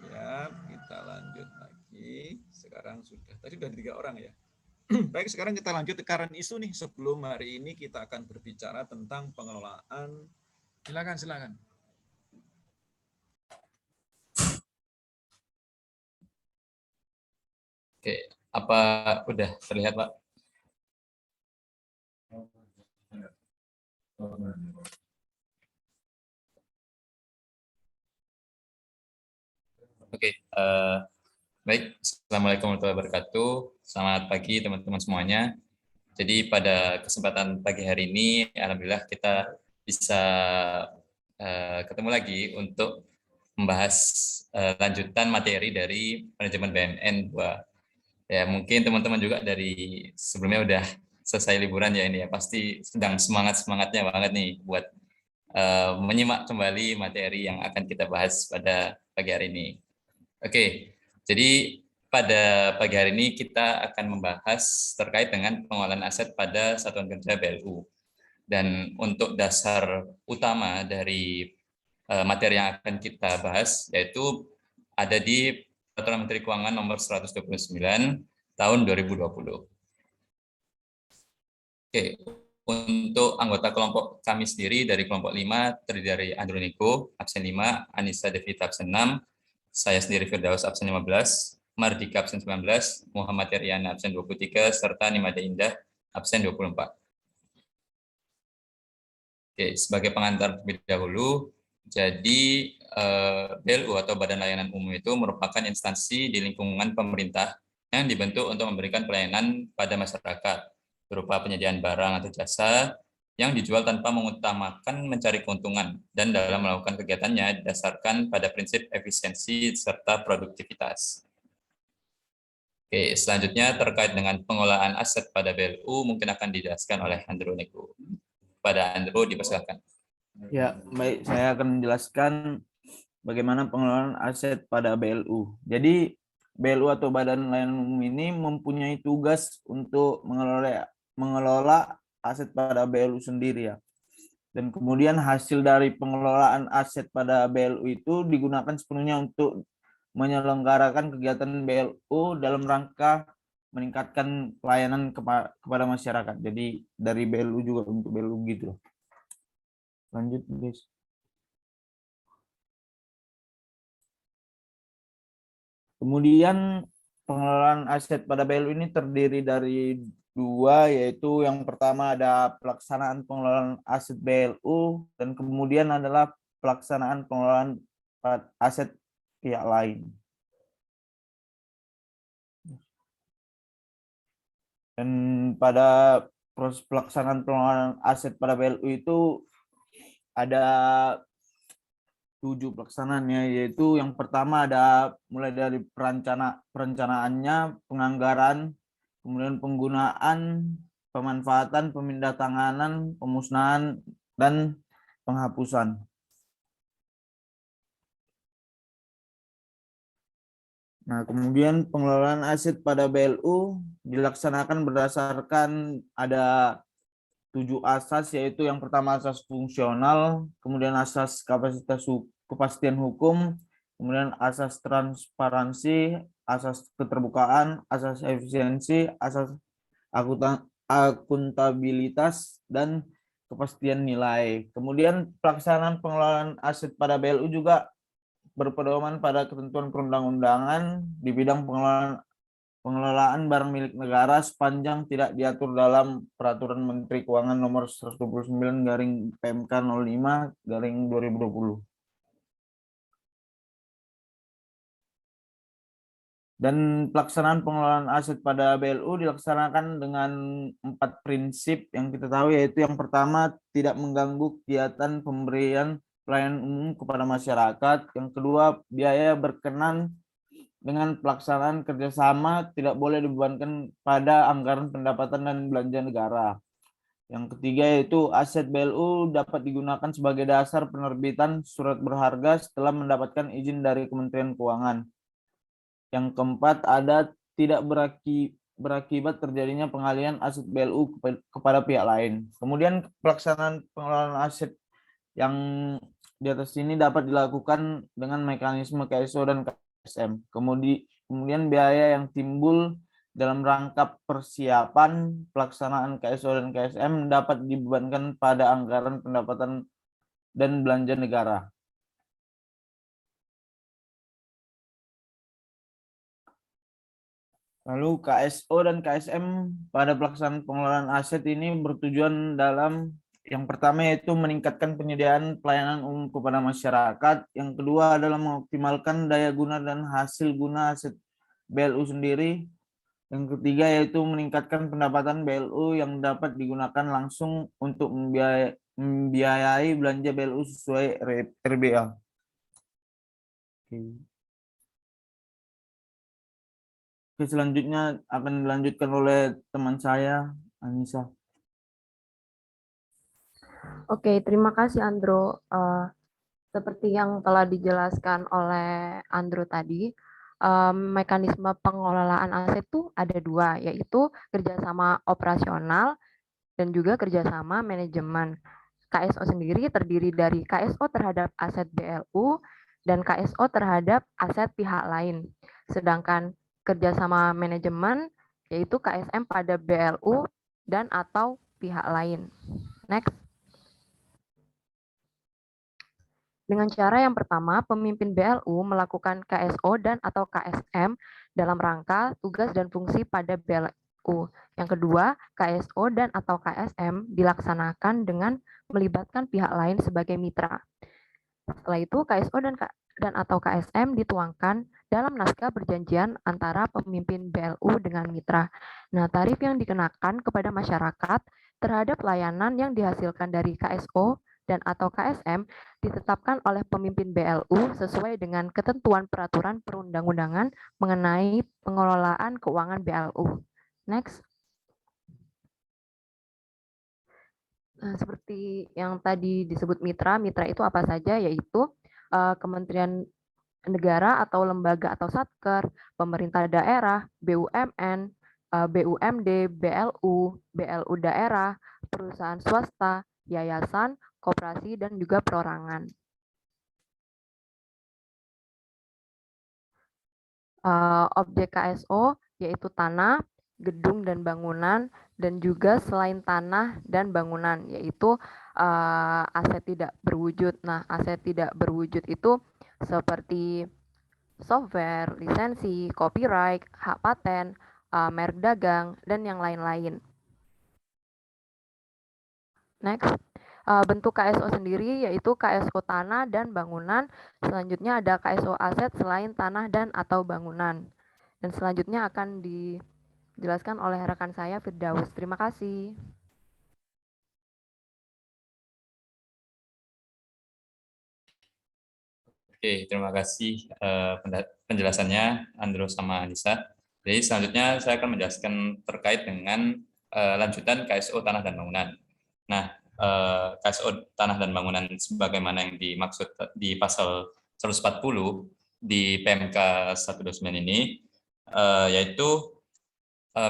Siap, kita lanjut lagi. Sekarang tadi sudah 3 orang ya. Baik, sekarang kita lanjut ke current isu nih. Sebelum hari ini kita akan berbicara tentang pengelolaan. Silakan. Oke, apa udah terlihat, Pak? Oke, baik. Assalamualaikum warahmatullahi wabarakatuh. Selamat pagi teman-teman semuanya. Jadi pada kesempatan pagi hari ini, alhamdulillah kita bisa ketemu lagi untuk membahas lanjutan materi dari manajemen BUMN 2. Ya, mungkin teman-teman juga dari sebelumnya udah selesai liburan ya ini ya, pasti sedang semangat-semangatnya banget nih buat menyimak kembali materi yang akan kita bahas pada pagi hari ini. Oke, jadi pada pagi hari ini kita akan membahas terkait dengan pengelolaan aset pada satuan kerja BLU. Dan untuk dasar utama dari materi yang akan kita bahas yaitu ada di Peraturan Menteri Keuangan Nomor 129 Tahun 2020. Oke, untuk anggota kelompok kami sendiri dari kelompok 5 terdiri dari Androniko absen 5, Anissa Devita absen 6, saya sendiri Firdaus absen 15, Mardika absen 19, Muhammad Yaryana absen 23, serta Nimada Indah absen 24. Oke, sebagai pengantar terlebih dahulu, jadi BLU atau Badan Layanan Umum itu merupakan instansi di lingkungan pemerintah yang dibentuk untuk memberikan pelayanan pada masyarakat berupa penyediaan barang atau jasa yang dijual tanpa mengutamakan mencari keuntungan dan dalam melakukan kegiatannya didasarkan pada prinsip efisiensi serta produktivitas. Oke, selanjutnya terkait dengan pengelolaan aset pada BLU mungkin akan dijelaskan oleh Andrew Neko. Pada Andrew dipersilakan. Ya, baik, saya akan menjelaskan bagaimana pengelolaan aset pada BLU. Jadi BLU atau Badan Layanan Umum ini mempunyai tugas untuk mengelola aset pada BLU sendiri ya. Dan kemudian hasil dari pengelolaan aset pada BLU itu digunakan sepenuhnya untuk menyelenggarakan kegiatan BLU dalam rangka meningkatkan pelayanan kepada masyarakat. Jadi dari BLU juga untuk BLU gitu. Lanjut, guys. Kemudian pengelolaan aset pada BLU ini terdiri dari 2, yaitu yang pertama ada pelaksanaan pengelolaan aset BLU dan kemudian adalah pelaksanaan pengelolaan aset pihak lain. Dan pada proses pelaksanaan pengelolaan aset pada BLU itu ada 7 pelaksanaannya, yaitu yang pertama ada mulai dari perencanaannya, penganggaran, kemudian penggunaan, pemanfaatan, pemindahantanganan, pemusnahan, dan penghapusan. Nah, kemudian pengelolaan aset pada BLU dilaksanakan berdasarkan ada 7 asas, yaitu yang pertama asas fungsional, kemudian asas kepastian hukum, kemudian asas transparansi, asas keterbukaan, asas efisiensi, asas akuntabilitas, dan kepastian nilai. Kemudian pelaksanaan pengelolaan aset pada BLU juga berpedoman pada ketentuan perundang-undangan di bidang pengelolaan barang milik negara sepanjang tidak diatur dalam Peraturan Menteri Keuangan Nomor 129/PMK 05/2020. Dan pelaksanaan pengelolaan aset pada BLU dilaksanakan dengan 4 prinsip yang kita tahu, yaitu yang pertama tidak mengganggu kegiatan pemberian pelayanan umum kepada masyarakat. Yang kedua, biaya berkenan dengan pelaksanaan kerjasama tidak boleh dibebankan pada anggaran pendapatan dan belanja negara. Yang ketiga yaitu aset BLU dapat digunakan sebagai dasar penerbitan surat berharga setelah mendapatkan izin dari Kementerian Keuangan. Yang keempat ada tidak berakibat terjadinya pengalihan aset BLU kepada pihak lain. Kemudian pelaksanaan pengelolaan aset yang di atas ini dapat dilakukan dengan mekanisme KSO dan KSM. Kemudian biaya yang timbul dalam rangka persiapan pelaksanaan KSO dan KSM dapat dibebankan pada anggaran pendapatan dan belanja negara. Lalu KSO dan KSM pada pelaksanaan pengelolaan aset ini bertujuan dalam yang pertama yaitu meningkatkan penyediaan pelayanan umum kepada masyarakat. Yang kedua adalah mengoptimalkan daya guna dan hasil guna aset BLU sendiri. Yang ketiga yaitu meningkatkan pendapatan BLU yang dapat digunakan langsung untuk membiayai belanja BLU sesuai RBA. Oke, selanjutnya akan dilanjutkan oleh teman saya, Anissa. Oke, terima kasih Andro. Seperti yang telah dijelaskan oleh Andro tadi, mekanisme pengelolaan aset itu ada dua, yaitu kerjasama operasional dan juga kerjasama manajemen. KSO sendiri terdiri dari KSO terhadap aset BLU dan KSO terhadap aset pihak lain. Sedangkan kerjasama manajemen yaitu KSM pada BLU dan atau pihak lain. Next. Dengan cara yang pertama, pemimpin BLU melakukan KSO dan atau KSM dalam rangka tugas dan fungsi pada BLU. Yang kedua, KSO dan atau KSM dilaksanakan dengan melibatkan pihak lain sebagai mitra. Setelah itu, KSO dan atau KSM dituangkan dalam naskah perjanjian antara pemimpin BLU dengan mitra. Nah, tarif yang dikenakan kepada masyarakat terhadap layanan yang dihasilkan dari KSO dan atau KSM ditetapkan oleh pemimpin BLU sesuai dengan ketentuan peraturan perundang-undangan mengenai pengelolaan keuangan BLU. Next. Nah, seperti yang tadi disebut mitra itu apa saja? Yaitu Kementerian Negara atau lembaga atau satker, pemerintah daerah, BUMN, BUMD, BLU, BLU daerah, perusahaan swasta, yayasan, koperasi, dan juga perorangan. Objek KSO yaitu tanah, gedung, dan bangunan, dan juga selain tanah dan bangunan, yaitu aset tidak berwujud. Nah, aset tidak berwujud itu seperti software, lisensi, copyright, hak paten, merek dagang, dan yang lain-lain. Next. Bentuk KSO sendiri yaitu KSO tanah dan bangunan. Selanjutnya ada KSO aset selain tanah dan atau bangunan. Dan selanjutnya akan dijelaskan oleh rekan saya Firdaus. Terima kasih. Oke, terima kasih penjelasannya Andro sama Anissa. Jadi selanjutnya saya akan menjelaskan terkait dengan lanjutan KSO tanah dan bangunan. Nah, KSO tanah dan bangunan sebagaimana yang dimaksud di pasal 140 di PMK 129 ini, yaitu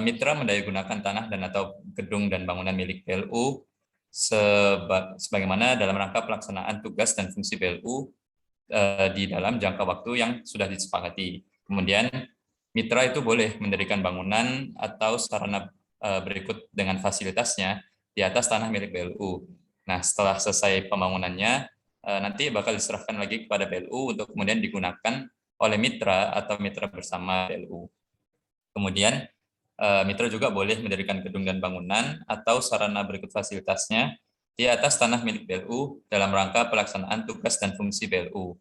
mitra mendayagunakan tanah dan atau gedung dan bangunan milik BLU sebagaimana dalam rangka pelaksanaan tugas dan fungsi BLU di dalam jangka waktu yang sudah disepakati. Kemudian mitra itu boleh mendirikan bangunan atau sarana berikut dengan fasilitasnya di atas tanah milik BLU. Nah, setelah selesai pembangunannya, nanti bakal diserahkan lagi kepada BLU untuk kemudian digunakan oleh mitra atau mitra bersama BLU. Kemudian mitra juga boleh mendirikan gedung dan bangunan atau sarana berikut fasilitasnya di atas tanah milik BLU dalam rangka pelaksanaan tugas dan fungsi BLU.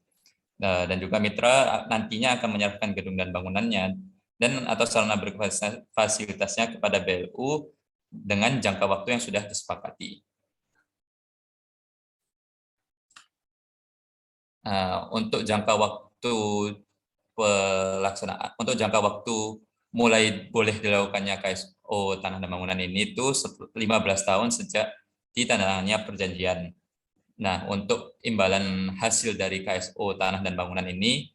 Dan juga mitra nantinya akan menyerahkan gedung dan bangunannya dan atau sarana berikut fasilitasnya kepada BLU dengan jangka waktu yang sudah disepakati. Untuk jangka waktu pelaksanaan, untuk jangka waktu mulai boleh dilakukannya KSO tanah dan bangunan ini itu 15 tahun sejak ditandatangani perjanjian. Nah, untuk imbalan hasil dari KSO tanah dan bangunan ini,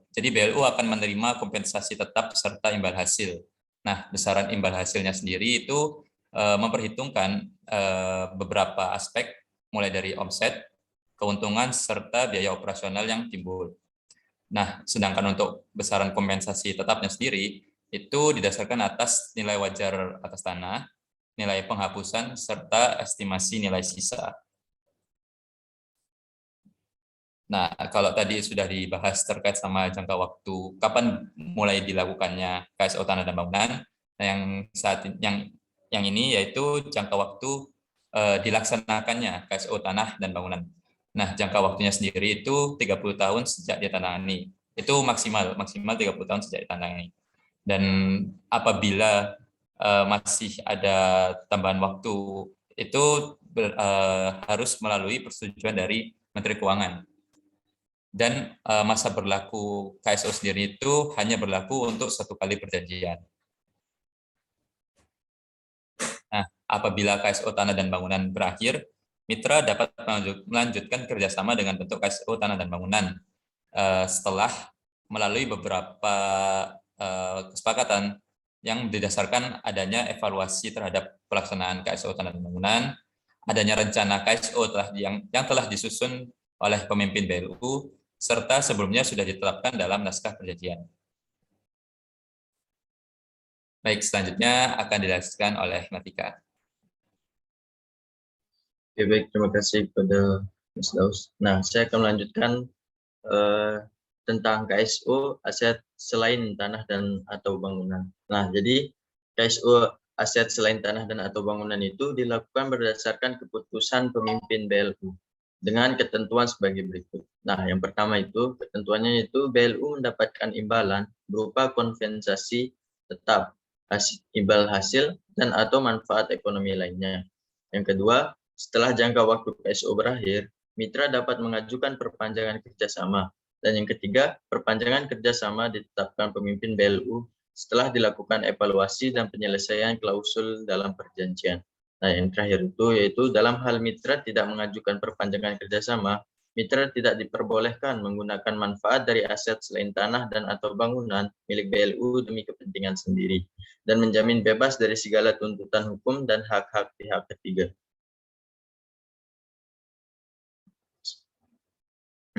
jadi BLU akan menerima kompensasi tetap serta imbal hasil. Nah, besaran imbal hasilnya sendiri itu memperhitungkan beberapa aspek, mulai dari omset, keuntungan, serta biaya operasional yang timbul. Nah, sedangkan untuk besaran kompensasi tetapnya sendiri itu didasarkan atas nilai wajar atas tanah, nilai penghapusan, serta estimasi nilai sisa. Nah, kalau tadi sudah dibahas terkait sama jangka waktu, kapan mulai dilakukannya KSO tanah dan bangunan, nah yang ini yaitu jangka waktu dilaksanakannya KSO tanah dan bangunan. Nah, jangka waktunya sendiri itu 30 tahun sejak ditandangani. Itu maksimal 30 tahun sejak ditandangani. Dan apabila masih ada tambahan waktu, itu harus melalui persetujuan dari Menteri Keuangan. Dan masa berlaku KSO sendiri itu hanya berlaku untuk 1 kali perjanjian. Nah, apabila KSO tanah dan bangunan berakhir, mitra dapat melanjutkan kerjasama dengan bentuk KSO tanah dan bangunan setelah melalui beberapa kesepakatan yang didasarkan adanya evaluasi terhadap pelaksanaan KSO tanah dan bangunan, adanya rencana KSO yang telah disusun oleh pemimpin BLU, serta sebelumnya sudah ditetapkan dalam naskah perjanjian. Baik, selanjutnya akan dijelaskan oleh Matika. Oke, baik, terima kasih kepada Mas Daus. Nah, saya akan melanjutkan tentang KSO aset selain tanah dan atau bangunan. Nah, jadi KSO aset selain tanah dan atau bangunan itu dilakukan berdasarkan keputusan pemimpin BLU dengan ketentuan sebagai berikut. Nah, yang pertama itu ketentuannya itu BLU mendapatkan imbalan berupa kompensasi tetap, imbal hasil dan atau manfaat ekonomi lainnya. Yang kedua, setelah jangka waktu KSO berakhir, mitra dapat mengajukan perpanjangan kerjasama. Dan yang ketiga, perpanjangan kerjasama ditetapkan pemimpin BLU setelah dilakukan evaluasi dan penyelesaian klausul dalam perjanjian. Nah, yang terakhir itu yaitu dalam hal mitra tidak mengajukan perpanjangan kerjasama, mitra tidak diperbolehkan menggunakan manfaat dari aset selain tanah dan atau bangunan milik BLU demi kepentingan sendiri, dan menjamin bebas dari segala tuntutan hukum dan hak-hak pihak ketiga.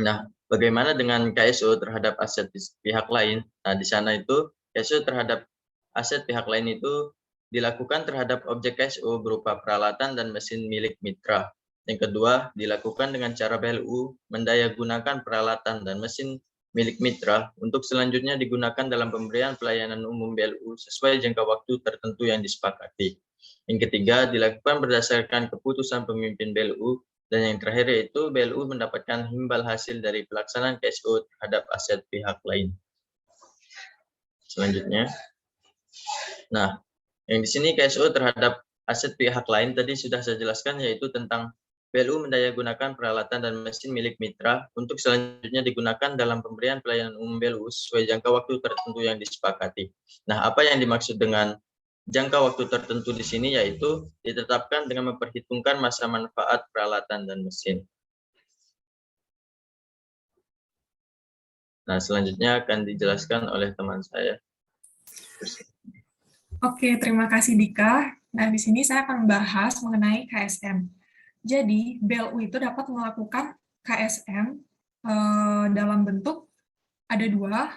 Nah, bagaimana dengan KSO terhadap aset pihak lain? Nah, di sana itu KSO terhadap aset pihak lain itu dilakukan terhadap objek KSO berupa peralatan dan mesin milik mitra. Yang kedua, dilakukan dengan cara BLU mendayagunakan peralatan dan mesin milik mitra untuk selanjutnya digunakan dalam pemberian pelayanan umum BLU sesuai jangka waktu tertentu yang disepakati. Yang ketiga, dilakukan berdasarkan keputusan pemimpin BLU. Dan yang terakhir yaitu BLU mendapatkan imbal hasil dari pelaksanaan KSO terhadap aset pihak lain. Selanjutnya, nah, yang di sini KSO terhadap aset pihak lain tadi sudah saya jelaskan, yaitu tentang BLU mendayagunakan peralatan dan mesin milik mitra untuk selanjutnya digunakan dalam pemberian pelayanan umum BLU sesuai jangka waktu tertentu yang disepakati. Nah, apa yang dimaksud dengan jangka waktu tertentu di sini yaitu ditetapkan dengan memperhitungkan masa manfaat peralatan dan mesin. Nah, selanjutnya akan dijelaskan oleh teman saya. Oke, terima kasih Dika. Nah, di sini saya akan membahas mengenai KSM. Jadi, BLU itu dapat melakukan KSM dalam bentuk ada dua,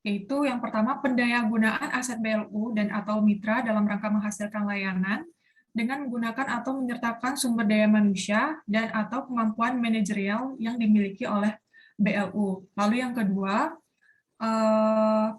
yaitu yang pertama pendayagunaan aset BLU dan atau mitra dalam rangka menghasilkan layanan dengan menggunakan atau menyertakan sumber daya manusia dan atau kemampuan manajerial yang dimiliki oleh BLU. Lalu yang kedua,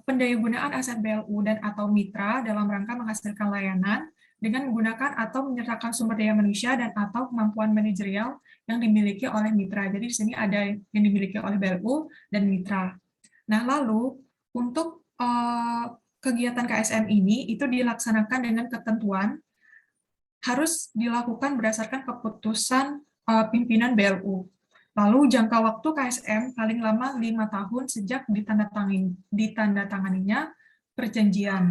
pendayagunaan aset BLU dan atau mitra dalam rangka menghasilkan layanan dengan menggunakan atau menyertakan sumber daya manusia dan atau kemampuan manajerial yang dimiliki oleh mitra. Jadi di sini ada yang dimiliki oleh BLU dan mitra. Nah, lalu untuk kegiatan KSM ini itu dilaksanakan dengan ketentuan harus dilakukan berdasarkan keputusan pimpinan BLU. Lalu jangka waktu KSM paling lama 5 tahun sejak ditandatanganinya perjanjian.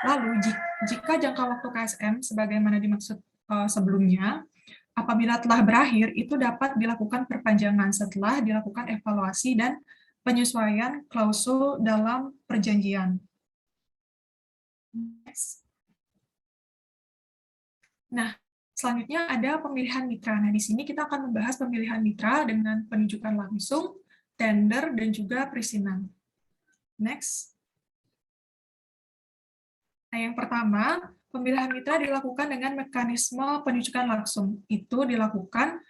Lalu jika jangka waktu KSM sebagaimana dimaksud sebelumnya, apabila telah berakhir itu dapat dilakukan perpanjangan setelah dilakukan evaluasi dan penyesuaian klausul dalam perjanjian. Next. Nah, selanjutnya ada pemilihan mitra. Nah, di sini kita akan membahas pemilihan mitra dengan penunjukan langsung, tender, dan juga perizinan. Next. Nah, yang pertama, pemilihan mitra dilakukan dengan mekanisme penunjukan langsung. Itu dilakukan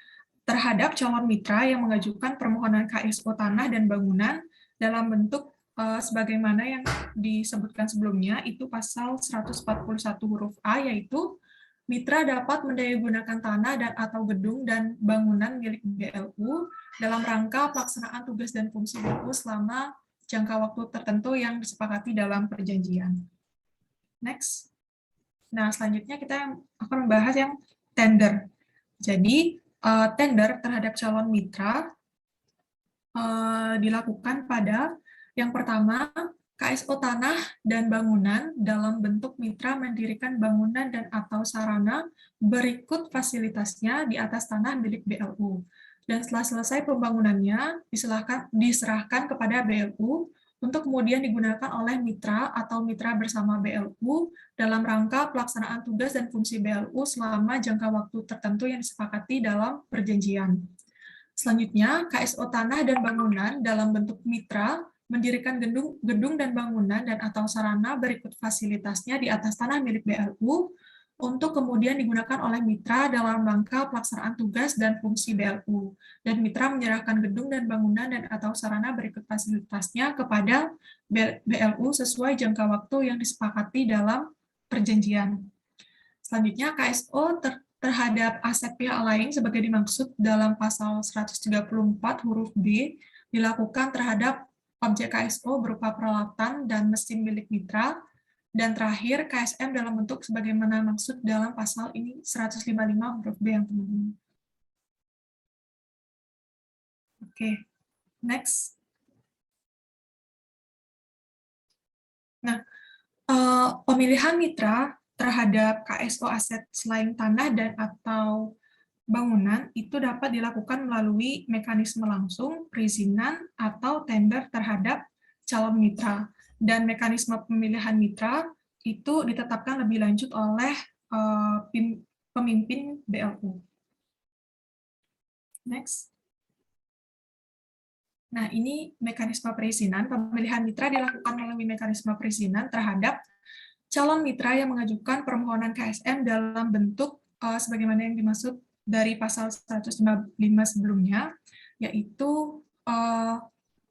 terhadap calon mitra yang mengajukan permohonan KSO tanah dan bangunan dalam bentuk sebagaimana yang disebutkan sebelumnya, itu pasal 141 huruf A, yaitu mitra dapat mendayagunakan tanah dan atau gedung dan bangunan milik BLU dalam rangka pelaksanaan tugas dan fungsi BLU selama jangka waktu tertentu yang disepakati dalam perjanjian. Next. Nah, selanjutnya kita akan membahas yang tender. Jadi, tender terhadap calon mitra dilakukan pada yang pertama, KSO tanah dan bangunan dalam bentuk mitra mendirikan bangunan dan atau sarana berikut fasilitasnya di atas tanah milik BLU. Dan setelah selesai pembangunannya, diserahkan kepada BLU untuk kemudian digunakan oleh mitra atau mitra bersama BLU dalam rangka pelaksanaan tugas dan fungsi BLU selama jangka waktu tertentu yang disepakati dalam perjanjian. Selanjutnya, KSO tanah dan bangunan dalam bentuk mitra mendirikan gedung dan bangunan dan atau sarana berikut fasilitasnya di atas tanah milik BLU untuk kemudian digunakan oleh mitra dalam rangka pelaksanaan tugas dan fungsi BLU. Dan mitra menyerahkan gedung dan bangunan dan atau sarana berikut fasilitasnya kepada BLU sesuai jangka waktu yang disepakati dalam perjanjian. Selanjutnya, KSO terhadap aset pihak lain sebagai dimaksud dalam pasal 134 huruf B dilakukan terhadap objek KSO berupa peralatan dan mesin milik mitra. Dan terakhir, KSM dalam bentuk sebagaimana maksud dalam pasal ini 155 huruf B yang teman-teman. Oke, next. Nah, pemilihan mitra terhadap KSO aset selain tanah dan atau bangunan itu dapat dilakukan melalui mekanisme langsung, perizinan, atau tender terhadap calon mitra. Dan mekanisme pemilihan mitra itu ditetapkan lebih lanjut oleh pemimpin BLU. Next. Nah, ini mekanisme perizinan. Pemilihan mitra dilakukan melalui mekanisme perizinan terhadap calon mitra yang mengajukan permohonan KSM dalam bentuk sebagaimana yang dimaksud dari pasal 155 sebelumnya, yaitu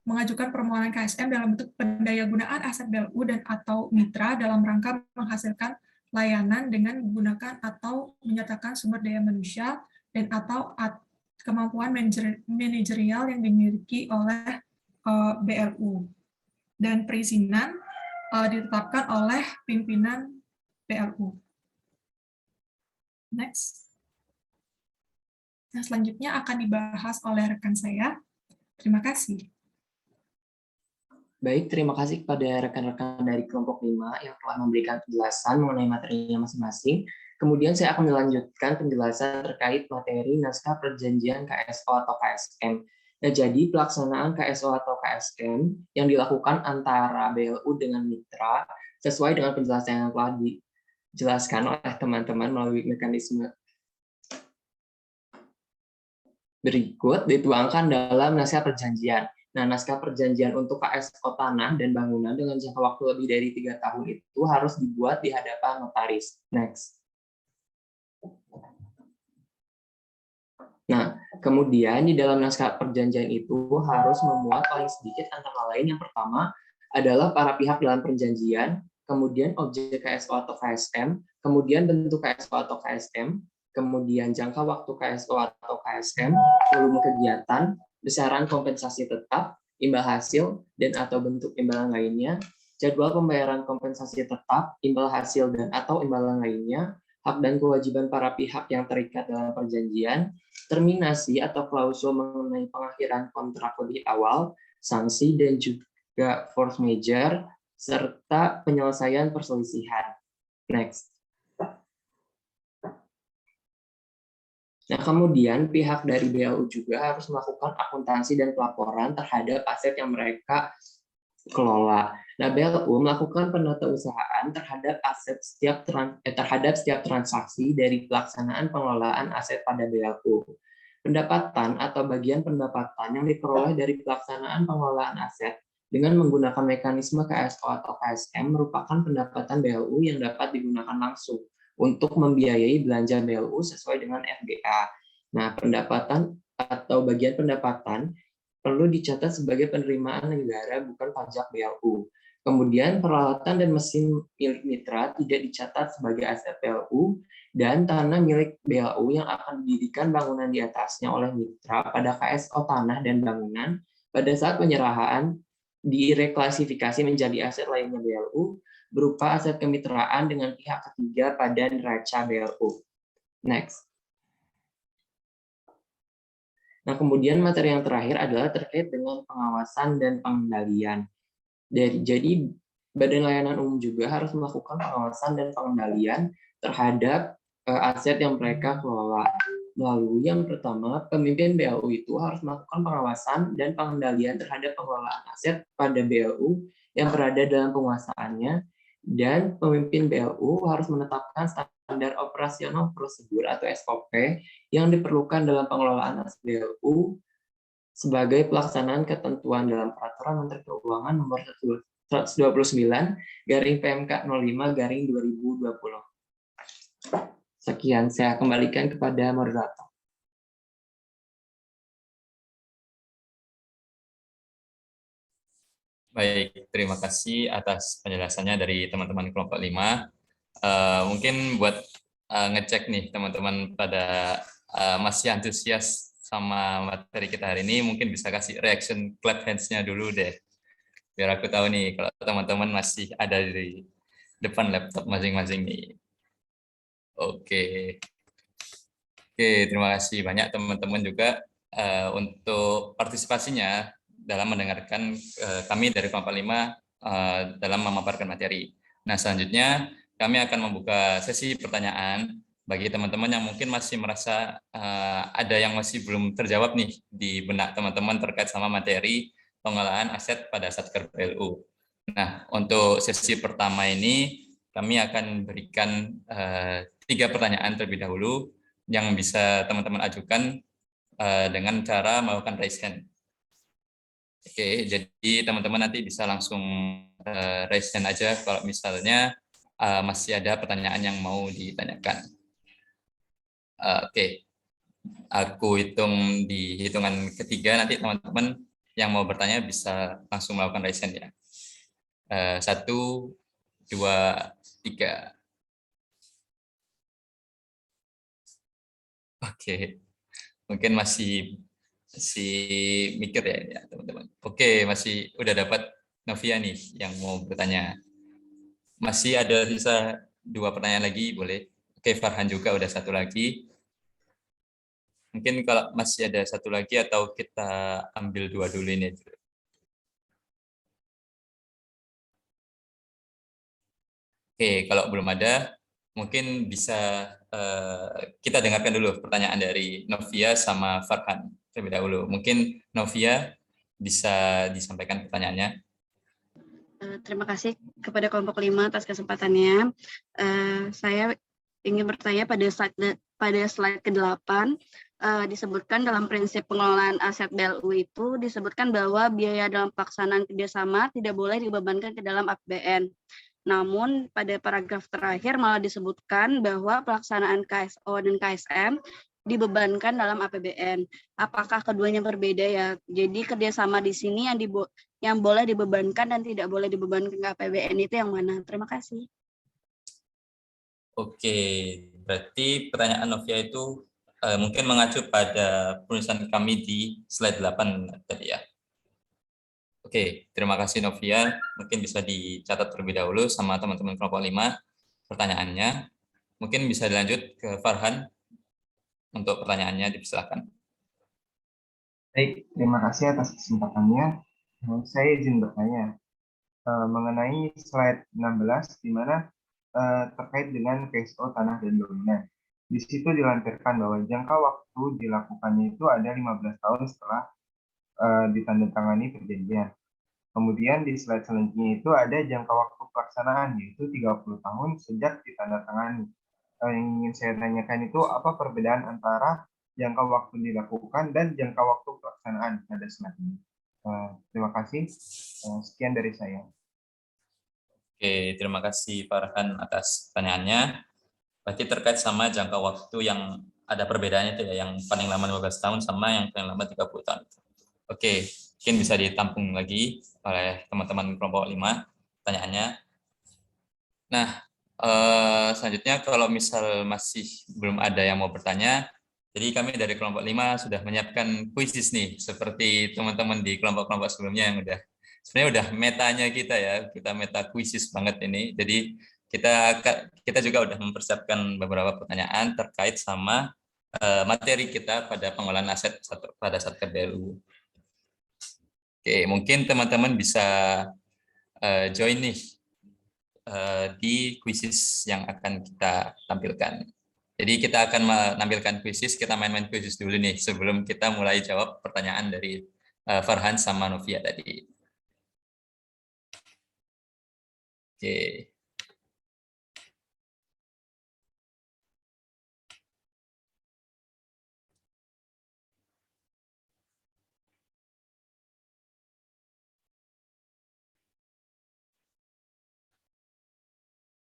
mengajukan permohonan KSM dalam bentuk pendayagunaan aset BLU dan atau mitra dalam rangka menghasilkan layanan dengan menggunakan atau menyertakan sumber daya manusia dan atau kemampuan manajerial yang dimiliki oleh BLU. Dan perizinan ditetapkan oleh pimpinan BLU. Next. Nah, selanjutnya akan dibahas oleh rekan saya. Terima kasih. Baik, terima kasih kepada rekan-rekan dari kelompok 5 yang telah memberikan penjelasan mengenai materinya masing-masing. Kemudian saya akan melanjutkan penjelasan terkait materi naskah perjanjian KSO atau KSM. Nah, jadi pelaksanaan KSO atau KSM yang dilakukan antara BLU dengan mitra sesuai dengan penjelasan yang telah dijelaskan oleh teman-teman melalui mekanisme berikut dituangkan dalam naskah perjanjian. Nah, naskah perjanjian untuk KSO tanah dan bangunan dengan jangka waktu lebih dari 3 tahun itu harus dibuat di hadapan notaris. Next. Nah, kemudian di dalam naskah perjanjian itu harus memuat paling sedikit antara lain yang pertama adalah para pihak dalam perjanjian, kemudian objek KSO atau KSM, kemudian bentuk KSO atau KSM, kemudian jangka waktu KSO atau KSM, volume kegiatan, besaran kompensasi tetap, imbal hasil, dan atau bentuk imbalan lainnya, jadwal pembayaran kompensasi tetap, imbal hasil, dan atau imbalan lainnya, hak dan kewajiban para pihak yang terikat dalam perjanjian, terminasi atau klausul mengenai pengakhiran kontrak lebih awal, sanksi, dan juga force majeure, serta penyelesaian perselisihan. Next. Nah, kemudian pihak dari BLU juga harus melakukan akuntansi dan pelaporan terhadap aset yang mereka kelola. Nah, BLU melakukan penatausahaan terhadap aset terhadap setiap transaksi dari pelaksanaan pengelolaan aset pada BLU. Pendapatan atau bagian pendapatan yang diperoleh dari pelaksanaan pengelolaan aset dengan menggunakan mekanisme KSO atau KSM merupakan pendapatan BLU yang dapat digunakan langsung untuk membiayai belanja BLU sesuai dengan FGA. Nah, pendapatan atau bagian pendapatan perlu dicatat sebagai penerimaan negara bukan pajak BLU. Kemudian peralatan dan mesin milik mitra tidak dicatat sebagai aset BLU dan tanah milik BLU yang akan didirikan bangunan di atasnya oleh mitra pada KSO tanah dan bangunan pada saat penyerahan direklasifikasi menjadi aset lainnya BLU berupa aset kemitraan dengan pihak ketiga pada neraca BLU. Next. Nah, kemudian materi yang terakhir adalah terkait dengan pengawasan dan pengendalian. Jadi, Badan Layanan Umum juga harus melakukan pengawasan dan pengendalian terhadap aset yang mereka kelola. Lalu yang pertama, pemimpin BLU itu harus melakukan pengawasan dan pengendalian terhadap pengelolaan aset pada BLU yang berada dalam penguasaannya, dan pemimpin BLU harus menetapkan standar operasional prosedur atau SOP yang diperlukan dalam pengelolaan aset BLU sebagai pelaksanaan ketentuan dalam Peraturan Menteri Keuangan Nomor 129/PMK 05/2020. Sekian, saya kembalikan kepada moderator. Baik, terima kasih atas penjelasannya dari teman-teman kelompok 5. Mungkin buat ngecek nih teman-teman pada masih antusias sama materi kita hari ini, mungkin bisa kasih reaction clap hands-nya dulu deh. Biar aku tahu nih kalau teman-teman masih ada di depan laptop masing-masing nih. Oke, terima kasih banyak teman-teman juga untuk partisipasinya dalam mendengarkan kami dari kelompok 5 dalam memaparkan materi. Nah, selanjutnya kami akan membuka sesi pertanyaan bagi teman-teman yang mungkin masih merasa ada yang masih belum terjawab nih di benak teman-teman terkait sama materi pengelolaan aset pada Satker BLU. Nah, untuk sesi pertama ini kami akan berikan 3 pertanyaan terlebih dahulu yang bisa teman-teman ajukan dengan cara melakukan raise hand. Oke, jadi teman-teman nanti bisa langsung raise hand aja kalau misalnya masih ada pertanyaan yang mau ditanyakan. Oke, aku hitung di hitungan ketiga, nanti teman-teman yang mau bertanya bisa langsung melakukan raise hand ya. 1, 2, 3. Oke, mungkin masih mikir ya teman-teman. Oke, masih udah dapat Novia nih yang mau bertanya. Masih ada sisa 2 pertanyaan lagi, boleh. Oke, Farhan juga udah 1 lagi. Mungkin kalau masih ada 1 lagi atau kita ambil 2 dulu ini. Oke, kalau belum ada, mungkin bisa kita dengarkan dulu pertanyaan dari Novia sama Farhan terlebih dahulu. Mungkin Novia bisa disampaikan pertanyaannya. Terima kasih kepada kelompok 5 atas kesempatannya. Saya ingin bertanya pada slide ke-8, disebutkan dalam prinsip pengelolaan aset BLU itu disebutkan bahwa biaya dalam pelaksanaan kerjasama tidak boleh dibebankan ke dalam APBN. Namun pada paragraf terakhir malah disebutkan bahwa pelaksanaan KSO dan KSM dibebankan dalam APBN. Apakah keduanya berbeda ya? Jadi kerjasama di sini yang boleh dibebankan dan tidak boleh dibebankan ke APBN itu yang mana? Terima kasih. Oke, berarti pertanyaan Novia itu mungkin mengacu pada penulisan kami di slide 8 tadi ya. Oke, terima kasih Novia. Mungkin bisa dicatat terlebih dahulu sama teman-teman kelompok 5 pertanyaannya. Mungkin bisa dilanjut ke Farhan untuk pertanyaannya, dipersilakan. Baik, terima kasih atas kesempatannya. Saya izin bertanya mengenai slide 16 di mana terkait dengan KSO tanah dan bangunan. Di situ dilampirkan bahwa jangka waktu dilakukannya itu ada 15 tahun setelah ditandatangani perjanjian. Kemudian di slide selanjutnya itu ada jangka waktu pelaksanaan, yaitu 30 tahun sejak ditandatangani. Yang ingin saya tanyakan itu apa perbedaan antara jangka waktu dilakukan dan jangka waktu pelaksanaan pada slide ini? Terima kasih. Sekian dari saya. Oke, terima kasih Farhan atas pertanyaannya. Berarti terkait sama jangka waktu yang ada perbedaannya itu ya, yang paling lama 15 tahun sama yang paling lama 30 tahun. Oke, mungkin bisa ditampung lagi oleh teman-teman kelompok 5 pertanyaannya. Nah, selanjutnya kalau misal masih belum ada yang mau bertanya, jadi kami dari kelompok 5 sudah menyiapkan kuisis nih, seperti teman-teman di kelompok-kelompok sebelumnya yang sebenarnya udah metanya kita ya, kita meta kuisis banget ini. Jadi kita juga udah mempersiapkan beberapa pertanyaan terkait sama materi kita pada pengolahan aset pada Satker BLU. Oke, mungkin teman-teman bisa join nih di kuisis yang akan kita tampilkan. Jadi kita akan menampilkan kuisis, kita main-main kuisis dulu nih sebelum kita mulai jawab pertanyaan dari Farhan sama Novia tadi. Oke.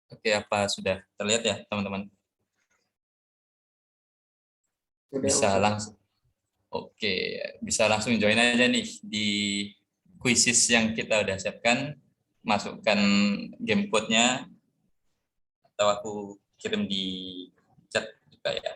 Oke, apa sudah terlihat ya teman-teman? Bisa langsung. Oke, bisa langsung join aja nih di kuisis yang kita udah siapkan. Masukkan game code-nya atau aku kirim di chat juga ya.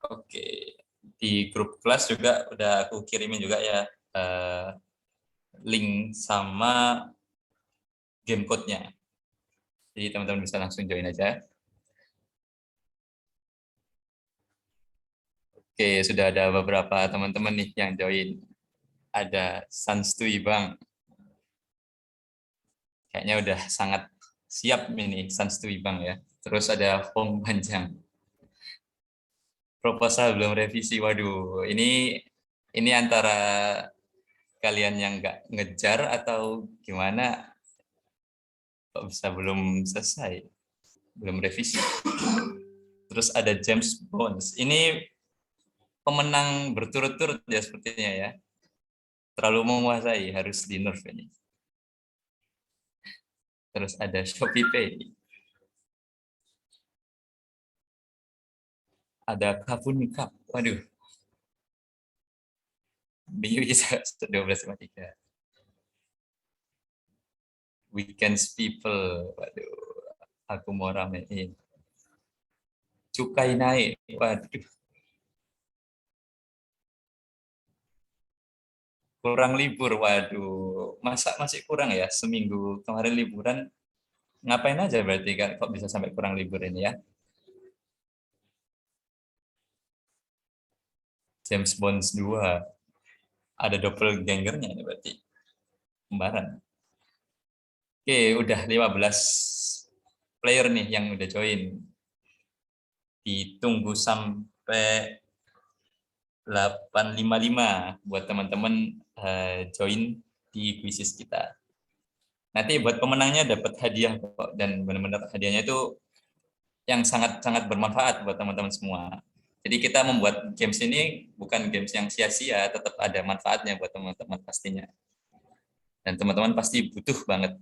Oke, di grup kelas juga udah aku kirimin juga ya link sama game code-nya. Jadi teman-teman bisa langsung join aja. Oke, sudah ada beberapa teman-teman nih yang join. Ada Sanstui Bang. Kayaknya udah sangat siap ini Sanstui Bang ya. Terus ada Hong Panjang. Proposal belum revisi. Waduh, ini antara kalian yang nggak ngejar atau gimana? Kok bisa belum selesai? Belum revisi. Terus ada James Bones. Ini pemenang berturut-turut ya sepertinya ya. Terlalu menguasai, harus di nerf ini. Terus ada Shopee Pay. Ada Kapun Cup. Waduh. Bingung bisa 12,3. Weekends People. Waduh. Aku mau ramein. Cukai naik. Waduh. Kurang libur. Waduh. Masa masih kurang ya? Seminggu kemarin liburan. Ngapain aja berarti kan? Kok bisa sampai kurang libur ini ya? James Bond 2. Ada doppelgangernya ini berarti. Kembaran. Oke, udah 15 player nih yang udah join. Ditunggu sampai 8.55 buat teman-teman join di kuisis kita. Nanti buat pemenangnya dapat hadiah kok, dan benar-benar hadiahnya itu yang sangat-sangat bermanfaat buat teman-teman semua. Jadi kita membuat games ini bukan games yang sia-sia, tetap ada manfaatnya buat teman-teman pastinya. Dan teman-teman pasti butuh banget.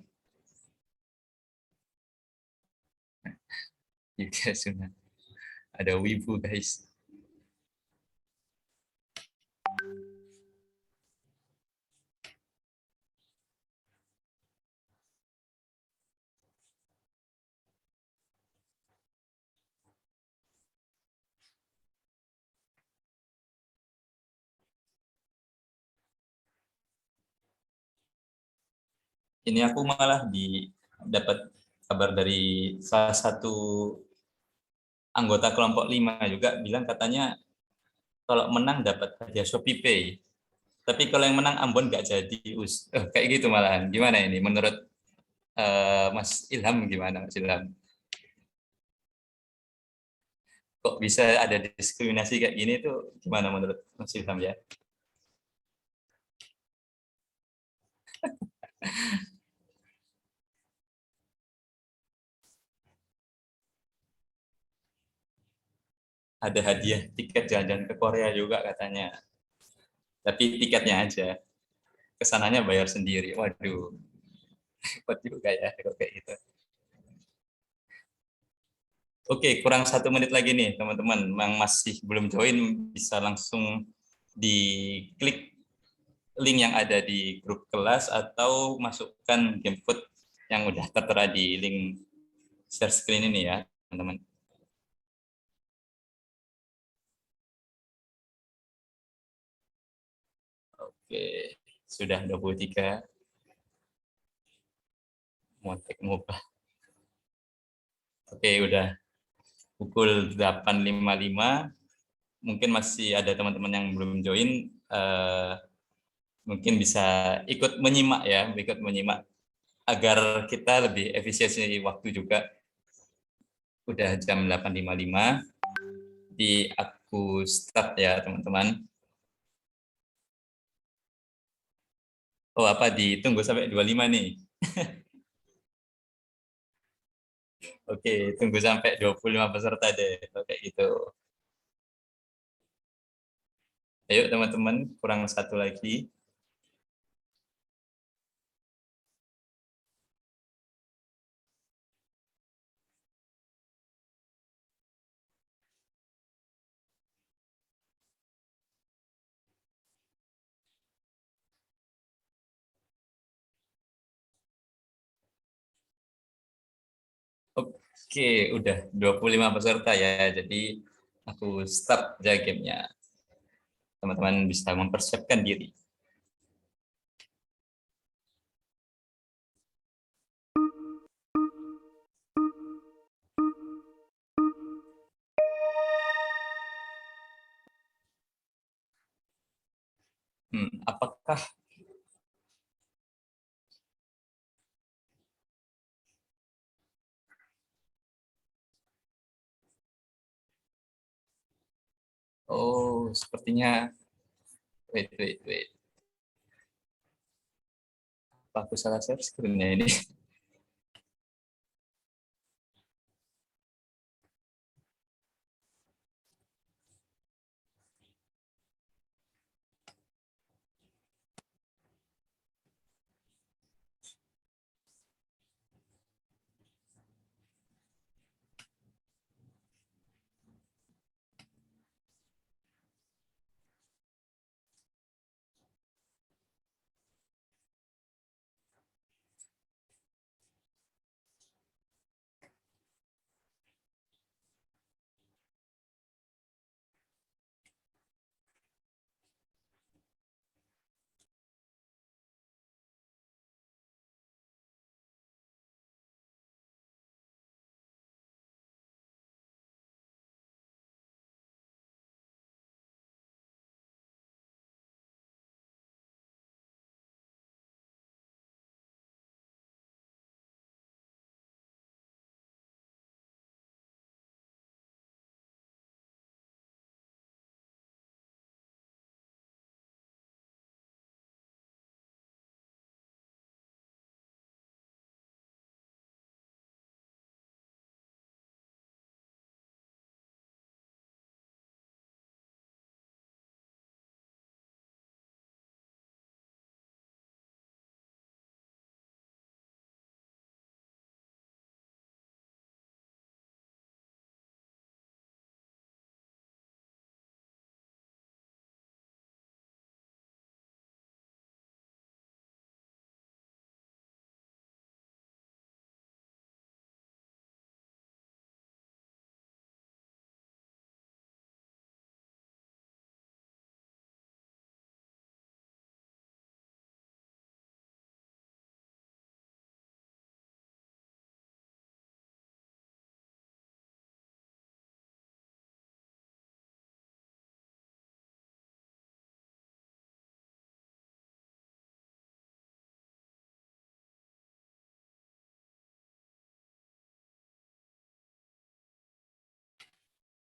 Juga sudah ada wibu guys. Ini aku malah dapat kabar dari salah satu anggota kelompok 5 juga bilang katanya kalau menang dapat hadiah Shopee Pay. Tapi kalau yang menang Ambon nggak jadi kayak gitu malahan. Gimana ini menurut Mas Ilham gimana, Mas Ilham? Kok bisa ada diskriminasi kayak gini tuh gimana menurut Mas Ilham ya? Ada hadiah tiket jalan-jalan ke Korea juga katanya. Tapi tiketnya aja. Kesananya bayar sendiri. Waduh, repot juga ya kalau kayak gitu. Oke, kurang 1 menit lagi nih teman-teman. Yang masih belum join bisa langsung diklik link yang ada di grup kelas atau masukkan game code yang udah tertera di link share screen ini ya, teman-teman. Oke, sudah 23. Montek mubah. Oke, udah pukul 8.55. Mungkin masih ada teman-teman yang belum join. Mungkin bisa ikut menyimak ya, ikut menyimak agar kita lebih efisiensi waktu juga. Udah jam 8.55. Di aku start ya, teman-teman. Oh, apa ditunggu sampai 25 nih? Oke, tunggu sampai 25 peserta deh, kayak gitu. Ayo teman-teman, kurang 1 lagi. Oke, udah 25 peserta ya. Jadi aku start aja gamenya. Teman-teman bisa mempersiapkan diri. Apakah sepertinya wait. Apa aku salah share screen-nya ini?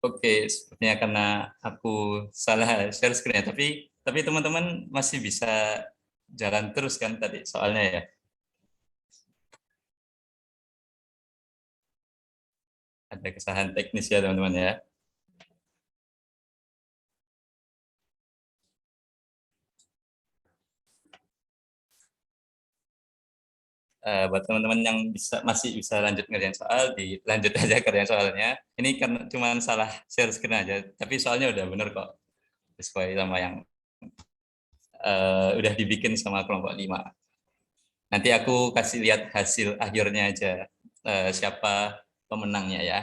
Oke, sepertinya karena aku salah share screen ya, tapi teman-teman masih bisa jalan terus kan tadi soalnya ya. Ada kesalahan teknis ya teman-teman ya. Buat teman-teman yang masih bisa lanjut ngerjain soal, dilanjut aja kerjain soalnya. Ini karena cuma salah share screen aja, tapi soalnya udah bener kok, sesuai sama yang udah dibikin sama kelompok 5. Nanti aku kasih lihat hasil akhirnya aja, siapa pemenangnya ya.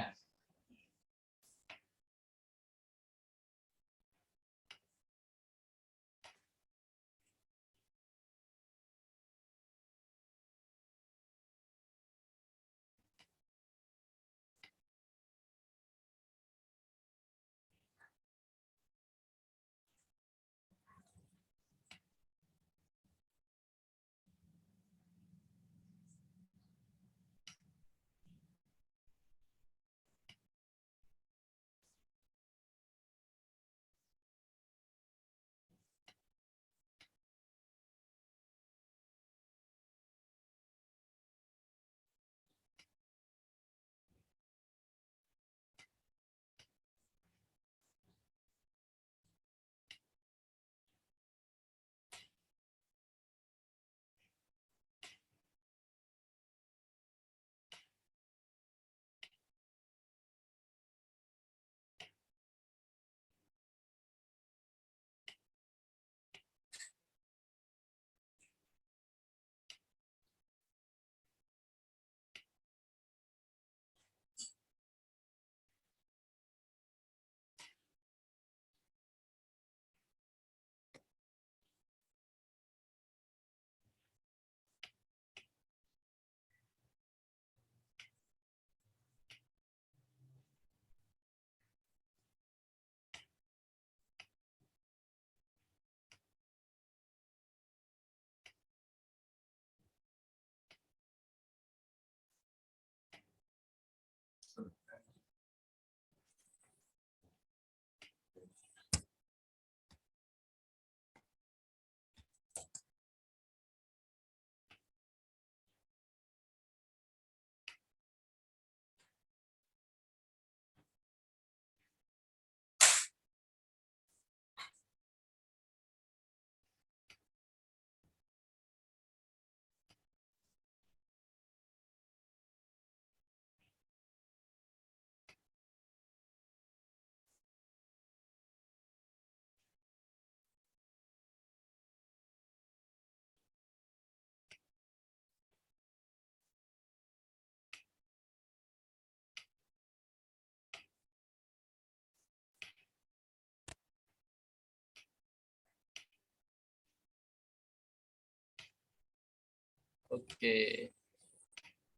Oke.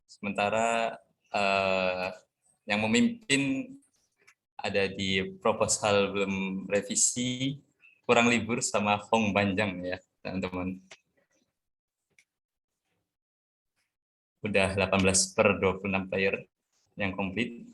Sementara yang memimpin ada di proposal belum revisi, kurang libur sama Hong Banjang ya teman-teman. Udah 18/26 player yang komplit.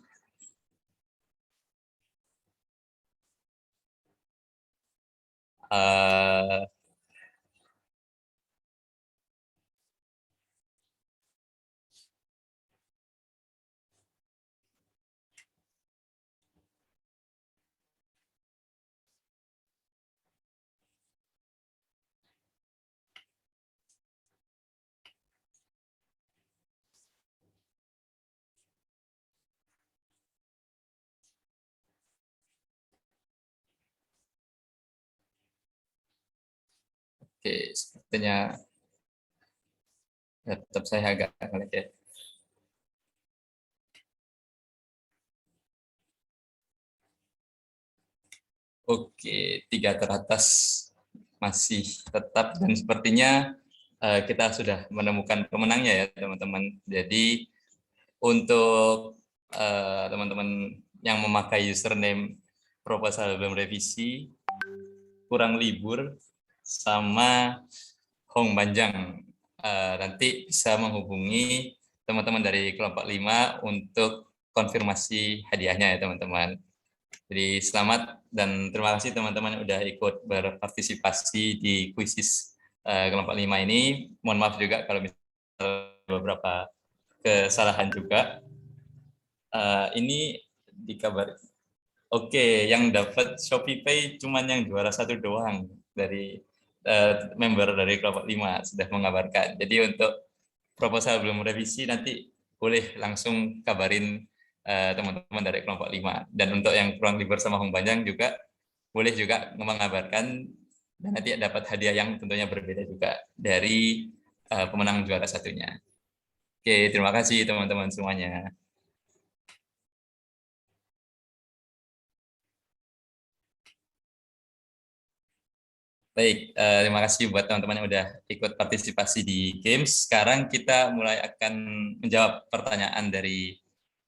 Oke, sepertinya laptop saya agak ngelag ya. Oke, 3 teratas masih tetap dan sepertinya kita sudah menemukan pemenangnya ya teman-teman. Jadi untuk teman-teman yang memakai username proposal belum revisi, kurang libur, sama Hong Banjang, nanti bisa menghubungi teman-teman dari kelompok 5 untuk konfirmasi hadiahnya ya teman-teman. Jadi selamat dan terima kasih teman-teman yang udah ikut berpartisipasi di kuisis kelompok 5 ini. Mohon maaf juga kalau misalnya beberapa kesalahan juga. Ini dikabar. Oke, yang dapat Shopee Pay cuman yang juara 1 doang dari member dari kelompok 5 sudah mengabarkan. Jadi untuk proposal belum revisi nanti boleh langsung kabarin teman-teman dari kelompok 5. Dan untuk yang kurang libur sama Hong Banjang juga boleh juga mengabarkan dan nanti dapat hadiah yang tentunya berbeda juga dari pemenang juara satunya. Oke, terima kasih teman-teman semuanya. Baik, terima kasih buat teman-teman yang udah ikut partisipasi di Games. Sekarang kita mulai akan menjawab pertanyaan dari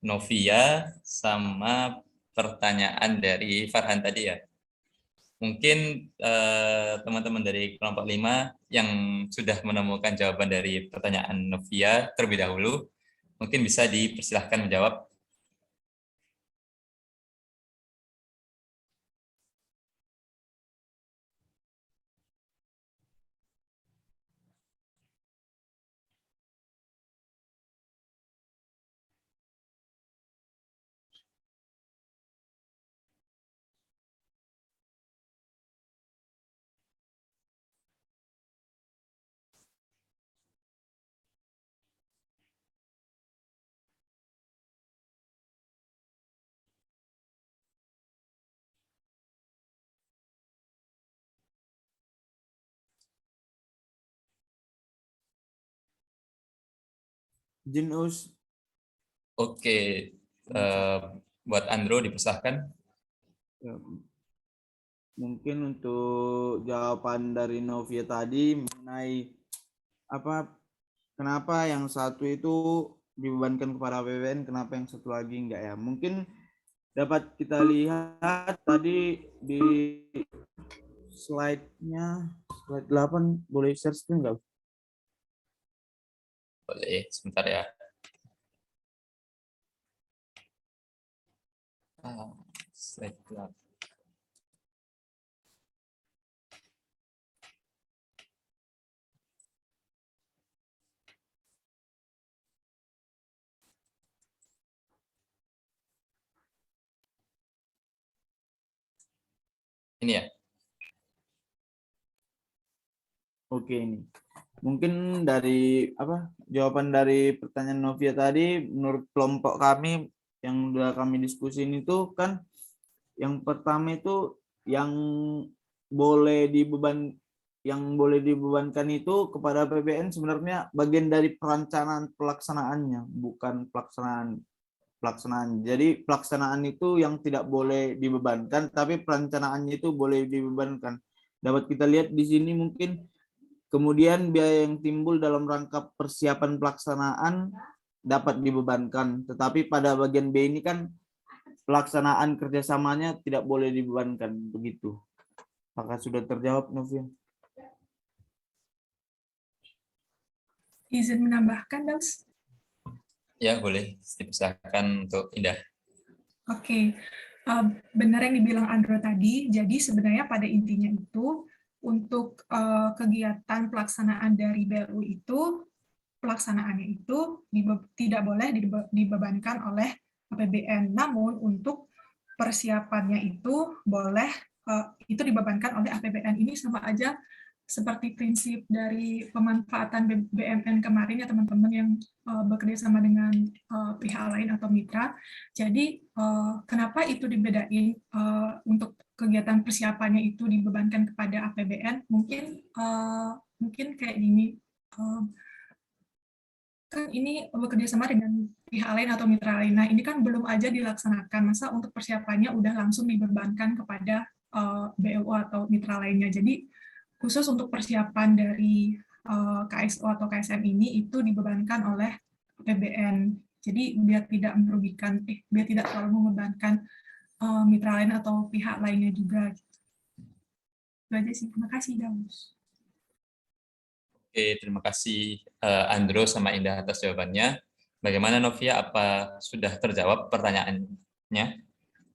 Novia sama pertanyaan dari Farhan tadi ya. Mungkin teman-teman dari kelompok 5 yang sudah menemukan jawaban dari pertanyaan Novia terlebih dahulu, mungkin bisa dipersilahkan menjawab. Jinus. Oke, buat Andro dipersilahkan. Ya, mungkin untuk jawaban dari Novia tadi mengenai kenapa yang satu itu dibebankan kepada APBN, kenapa yang satu lagi enggak ya? Mungkin dapat kita lihat tadi di slide-nya, slide 8, boleh share screen enggak? Boleh, sebentar ya. Slide 8. Ini ya. Oke, ini. Mungkin dari jawaban dari pertanyaan Novia tadi, menurut kelompok kami yang sudah kami diskusin itu kan yang pertama itu yang boleh dibebankan itu kepada APBN sebenarnya bagian dari perencanaan pelaksanaannya, bukan pelaksanaan. Jadi pelaksanaan itu yang tidak boleh dibebankan, tapi perencanaannya itu boleh dibebankan. Dapat kita lihat di sini mungkin. Kemudian biaya yang timbul dalam rangka persiapan pelaksanaan dapat dibebankan. Tetapi pada bagian B ini kan pelaksanaan kerjasamanya tidak boleh dibebankan. Begitu. Apakah sudah terjawab, Novia? Izin menambahkan, Dos? Ya, boleh. Dipersilakan untuk Indah. Oke. Benar yang dibilang Andro tadi. Jadi sebenarnya pada intinya itu, untuk kegiatan pelaksanaan dari BLU itu, pelaksanaannya itu tidak boleh dibebankan oleh APBN. Namun untuk persiapannya itu boleh itu dibebankan oleh APBN. Ini sama aja seperti prinsip dari pemanfaatan BMN kemarin ya teman-teman yang bekerja sama dengan pihak lain atau mitra. Jadi kenapa itu dibedain untuk kegiatan persiapannya itu dibebankan kepada APBN? Mungkin kayak gini. Kan ini bekerja sama dengan pihak lain atau mitra lain. Nah, ini kan belum aja dilaksanakan. Masa untuk persiapannya udah langsung dibebankan kepada BLU atau mitra lainnya. Jadi khusus untuk persiapan dari KSO atau KSM ini itu dibebankan oleh APBN. Jadi biar tidak merugikan, biar tidak terlalu membebankan mitra lain atau pihak lainnya juga. Itu aja sih. Terima kasih, Daus. Oke, terima kasih Andro sama Indah atas jawabannya. Bagaimana Novia, apa sudah terjawab pertanyaannya?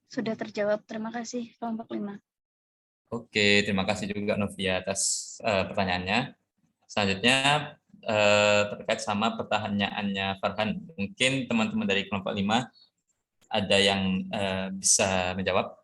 sudah terjawab. Terima kasih kelompok 5. Oke, terima kasih juga Novia atas pertanyaannya. Selanjutnya terkait sama pertanyaannya Farhan. Mungkin teman-teman dari kelompok 5 ada yang bisa menjawab.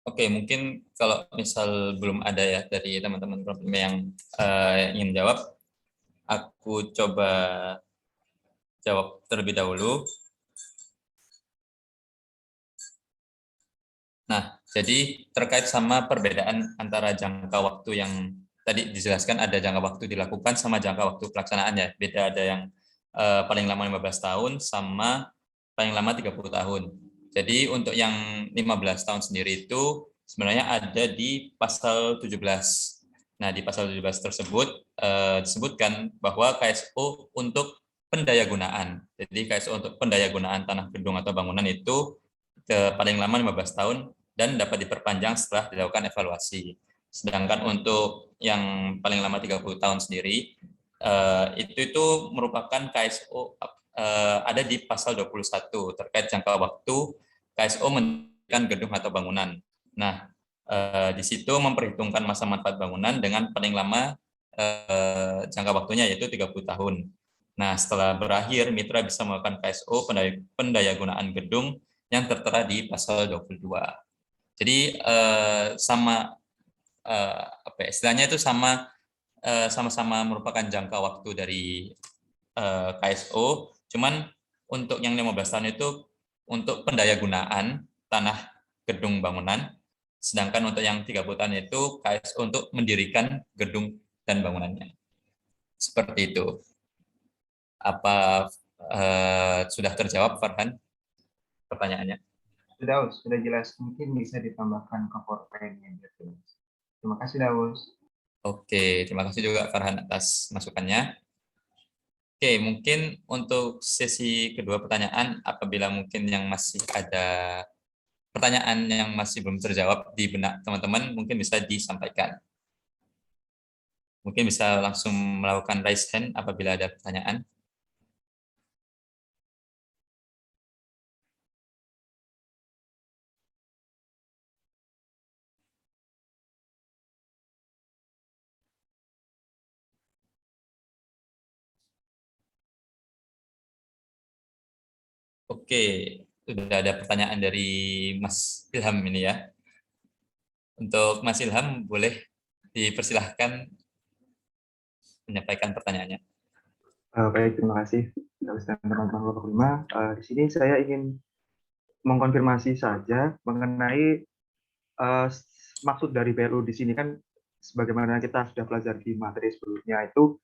Oke, mungkin kalau misal belum ada ya dari teman-teman kelompok 5 yang ingin menjawab, aku coba jawab terlebih dahulu. Nah, jadi terkait sama perbedaan antara jangka waktu yang tadi dijelaskan, ada jangka waktu dilakukan sama jangka waktu pelaksanaannya. Beda, ada yang paling lama 15 tahun sama paling lama 30 tahun. Jadi untuk yang 15 tahun sendiri itu sebenarnya ada di pasal 17. Nah, di pasal 17 tersebut disebutkan bahwa KSO untuk pendayagunaan. Jadi KSO untuk pendayagunaan tanah gedung atau bangunan itu paling lama 15 tahun dan dapat diperpanjang setelah dilakukan evaluasi. Sedangkan untuk yang paling lama 30 tahun sendiri, itu merupakan KSO ada di pasal 21 terkait jangka waktu KSO mendirikan gedung atau bangunan. Nah, di situ memperhitungkan masa manfaat bangunan dengan paling lama jangka waktunya yaitu 30 tahun. Nah, setelah berakhir, mitra bisa melakukan KSO pendayagunaan gedung yang tertera di pasal 22. Jadi sama istilahnya itu sama-sama merupakan jangka waktu dari KSO, cuman untuk yang 15 tahun itu untuk pendayagunaan tanah gedung bangunan, sedangkan untuk yang 30 tahun itu KSO untuk mendirikan gedung dan bangunannya. Seperti itu. Apa sudah terjawab, Farhan, pertanyaannya? Sudah jelas. Mungkin bisa ditambahkan ke PowerPoint-nya. Terima kasih, Daus. Oke, terima kasih juga Farhan atas masukannya. Oke, mungkin untuk sesi kedua pertanyaan, apabila mungkin yang masih ada pertanyaan yang masih belum terjawab di benak teman-teman, mungkin bisa disampaikan. Mungkin bisa langsung melakukan raise hand apabila ada pertanyaan. Oke, sudah ada pertanyaan dari Mas Ilham ini ya. Untuk Mas Ilham, boleh dipersilahkan menyampaikan pertanyaannya. Baik, terima kasih. Teman-teman kelompok 5. Di sini saya ingin mengkonfirmasi saja mengenai maksud dari BLU di sini kan sebagaimana kita sudah pelajari di materi sebelumnya itu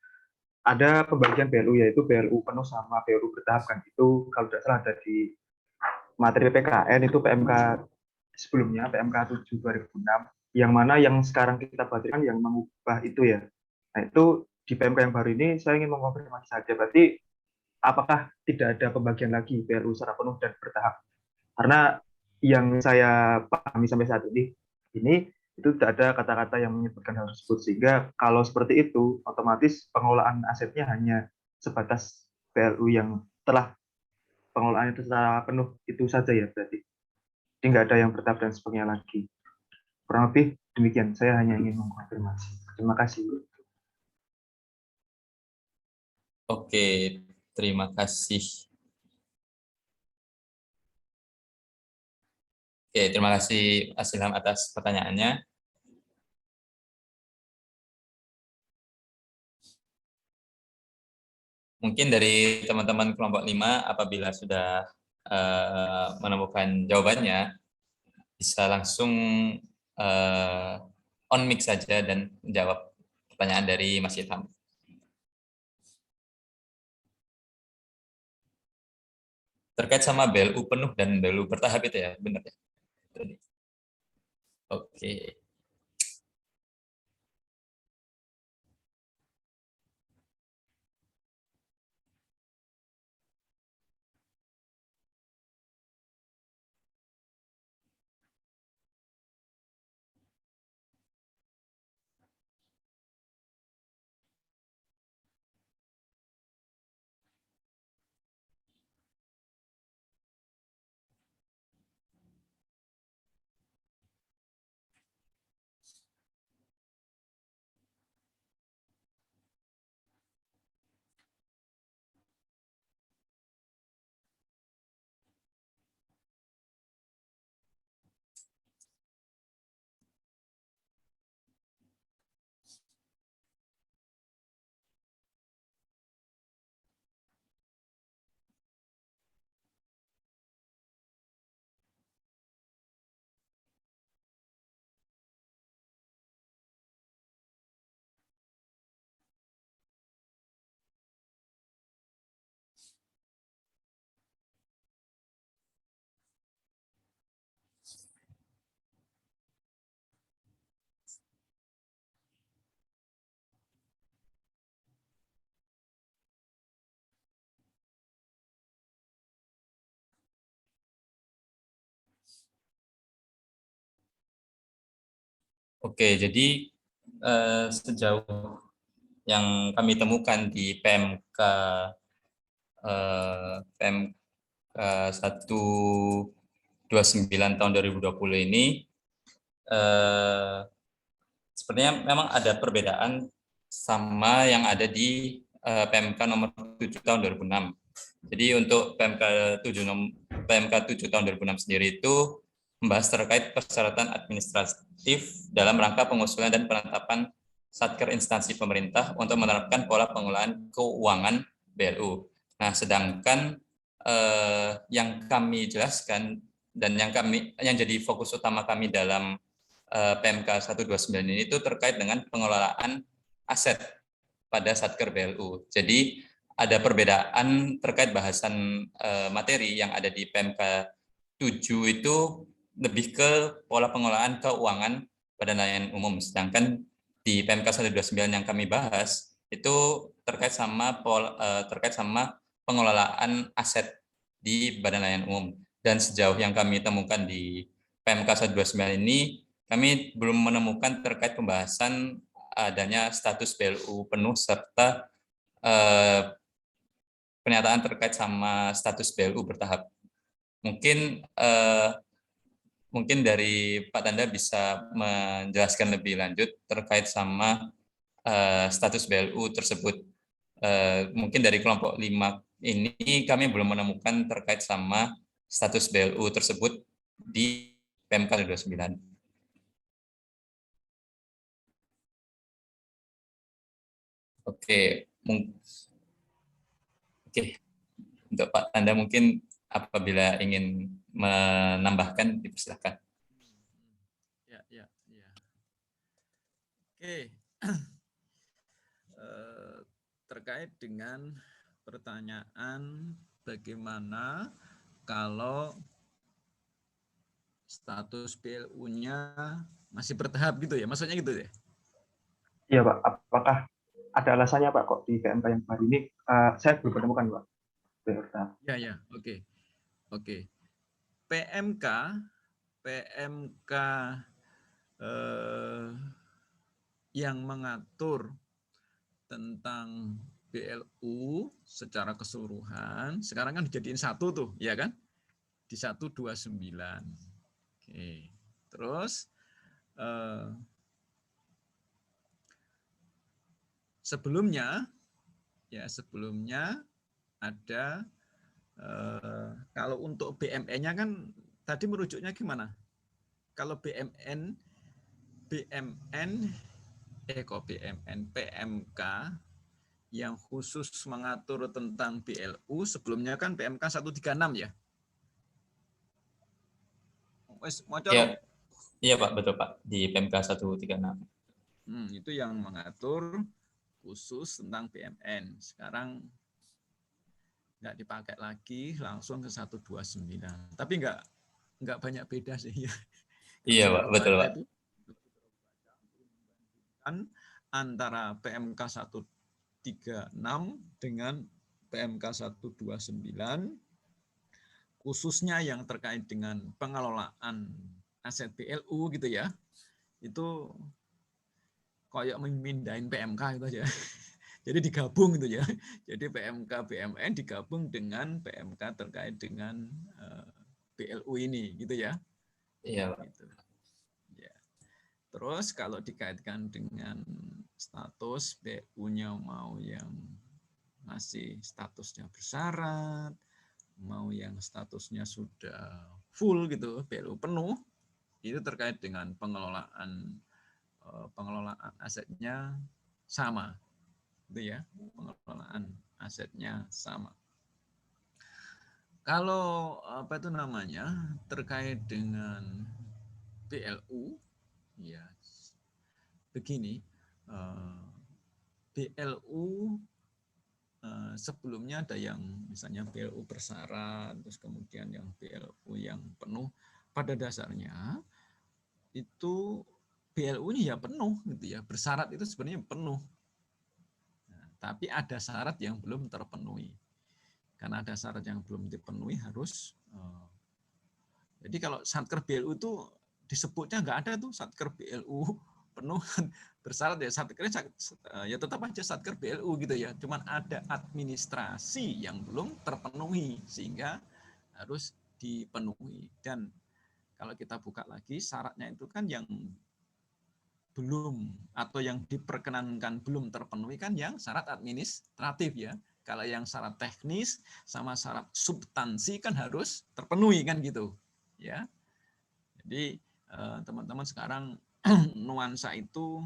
ada pembagian BLU yaitu BLU penuh sama BLU bertahap kan itu kalau tidak salah ada di materi PKN itu PMK sebelumnya PMK 7 2006 yang mana yang sekarang kita pelajari kan yang mengubah itu ya. Nah itu di PMK yang baru ini saya ingin mengkonfirmasi saja berarti apakah tidak ada pembagian lagi BLU secara penuh dan bertahap? Karena yang saya pahami sampai saat ini itu tidak ada kata-kata yang menyebutkan hal tersebut sehingga kalau seperti itu otomatis pengelolaan asetnya hanya sebatas BLU yang telah pengelolaan itu secara penuh itu saja ya berarti tidak ada yang bertahap dan sebagainya lagi. Kurang lebih demikian, saya hanya ingin mengkonfirmasi. Terima kasih. Oke, terima kasih. Oke, terima kasih Mas Ilham atas pertanyaannya. Mungkin dari teman-teman kelompok 5 apabila sudah menemukan jawabannya, bisa langsung on mic saja dan menjawab pertanyaan dari Mas Ilham. Terkait sama BLU penuh dan BLU bertahap itu ya, benar ya? Oke. Oke, jadi sejauh yang kami temukan di PMK PMK 129 tahun 2020 ini sepertinya memang ada perbedaan sama yang ada di PMK nomor 7 tahun 2006. Jadi untuk PMK 7 tahun 2006 sendiri itu membahas terkait persyaratan administratif dalam rangka pengusulan dan penetapan satker instansi pemerintah untuk menerapkan pola pengelolaan keuangan BLU. Nah, sedangkan yang kami jelaskan dan yang jadi fokus utama kami dalam PMK 129 ini itu terkait dengan pengelolaan aset pada satker BLU. Jadi ada perbedaan terkait bahasan materi yang ada di PMK 7 itu lebih ke pola pengelolaan keuangan Badan Layanan Umum. Sedangkan di PMK 129 yang kami bahas itu terkait sama pengelolaan aset di Badan Layanan Umum. Dan sejauh yang kami temukan di PMK 129 ini, kami belum menemukan terkait pembahasan adanya status BLU penuh serta pernyataan terkait sama status BLU bertahap. Mungkin dari Pak Tanda bisa menjelaskan lebih lanjut terkait sama status BLU tersebut. Mungkin dari kelompok 5 ini kami belum menemukan terkait sama status BLU tersebut di PMK 29. Oke, untuk Pak Tanda mungkin apabila ingin menambahkan, dipersilakan. Ya. Oke, terkait dengan pertanyaan bagaimana kalau status BLU-nya masih bertahap gitu ya, maksudnya gitu ya? Iya Pak, apakah ada alasannya Pak kok di PMK yang baru ini saya belum menemukan Pak. Ya, oke. PMK yang mengatur tentang BLU secara keseluruhan sekarang kan dijadiin satu tuh, ya kan? Di 129. Oke. Terus sebelumnya ada kalau untuk BMN-nya kan tadi merujuknya gimana? Kalau PMK yang khusus mengatur tentang BLU sebelumnya kan PMK 136 ya? Iya Pak, betul Pak, di PMK 136. Itu yang mengatur khusus tentang BMN. Sekarang nggak dipakai lagi, langsung ke 129. Tapi nggak banyak beda sih ya. Iya, Pak, betul, Pak. Itu antara PMK 136 dengan PMK 129, khususnya yang terkait dengan pengelolaan aset BLU gitu ya, itu kayak memindahin PMK itu aja. Jadi digabung gitu ya. Jadi PMK BMN digabung dengan PMK terkait dengan BLU ini gitu ya. Iya, Pak. Gitu. Ya. Terus kalau dikaitkan dengan status BU-nya mau yang masih statusnya bersyarat, mau yang statusnya sudah full gitu, BLU penuh, itu terkait dengan pengelolaan asetnya sama, gitu ya, pengelolaan asetnya sama. Kalau apa itu namanya terkait dengan BLU, ya begini, BLU sebelumnya ada yang misalnya BLU bersyarat, terus kemudian yang BLU yang penuh. Pada dasarnya itu BLU-nya ya penuh gitu ya, bersyarat itu sebenarnya penuh. Nah, tapi ada syarat yang belum terpenuhi. Karena ada syarat yang belum dipenuhi harus jadi kalau satker BLU itu disebutnya nggak ada tuh satker BLU penuh bersyarat ya, satkernya ya tetap aja satker BLU gitu ya, cuman ada administrasi yang belum terpenuhi sehingga harus dipenuhi. Dan kalau kita buka lagi syaratnya itu kan yang belum atau yang diperkenankan belum terpenuhi kan yang syarat administratif ya. Kalau yang syarat teknis sama syarat substansi kan harus terpenuhi kan gitu ya. Jadi teman-teman sekarang nuansa itu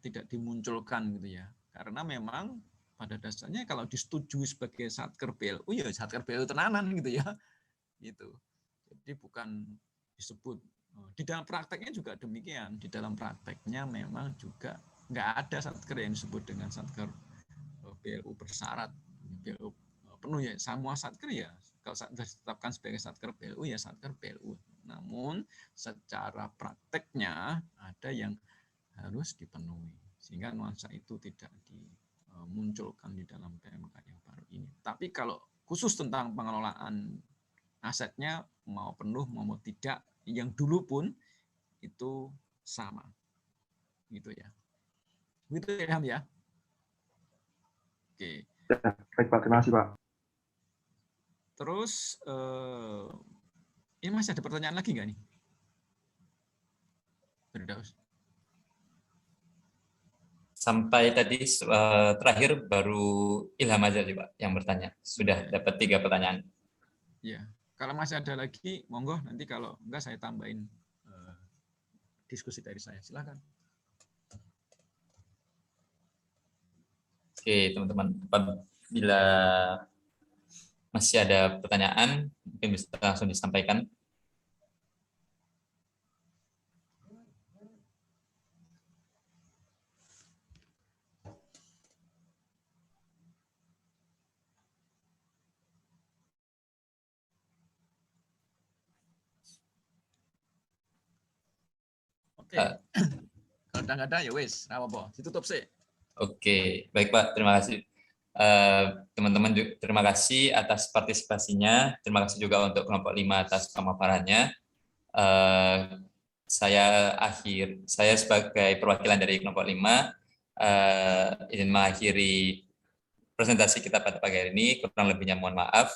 tidak dimunculkan gitu ya, karena memang pada dasarnya kalau disetujui sebagai satker BLU ya satker BLU tenanan gitu ya, gitu. Jadi bukan disebut di dalam prakteknya juga demikian. Di dalam prakteknya memang juga nggak ada satker yang disebut dengan satker BLU bersyarat, BLU penuh ya. Semua satker ya kalau ditetapkan sebagai satker BLU ya satker BLU. Namun secara prakteknya ada yang harus dipenuhi sehingga nuansa itu tidak dimunculkan di dalam PMK yang baru ini. Tapi kalau khusus tentang pengelolaan asetnya mau penuh mau tidak, yang dulu pun itu sama, gitu ya. Gitu ya, Ham ya. Oke. Ya, baik Pak, terima kasih Pak. Terus ini masih ada pertanyaan lagi nggak nih? Firdaus. Sampai tadi terakhir baru Ilham aja nih Pak yang bertanya. Sudah dapat 3 pertanyaan. Ya, kalau masih ada lagi, monggo nanti kalau enggak saya tambahin diskusi dari saya. Silakan. Oke, teman-teman. Bila masih ada pertanyaan, mungkin bisa langsung disampaikan. Oke. Kalau udah nggak ada ya wes, apa-apa, ditutup sih. Oke, baik Pak, terima kasih. Teman-teman, terima kasih atas partisipasinya. Terima kasih juga untuk kelompok 5 atas pemaparannya. Saya sebagai perwakilan dari kelompok 5 ingin mengakhiri presentasi kita pada pagi hari ini. Kurang lebihnya mohon maaf.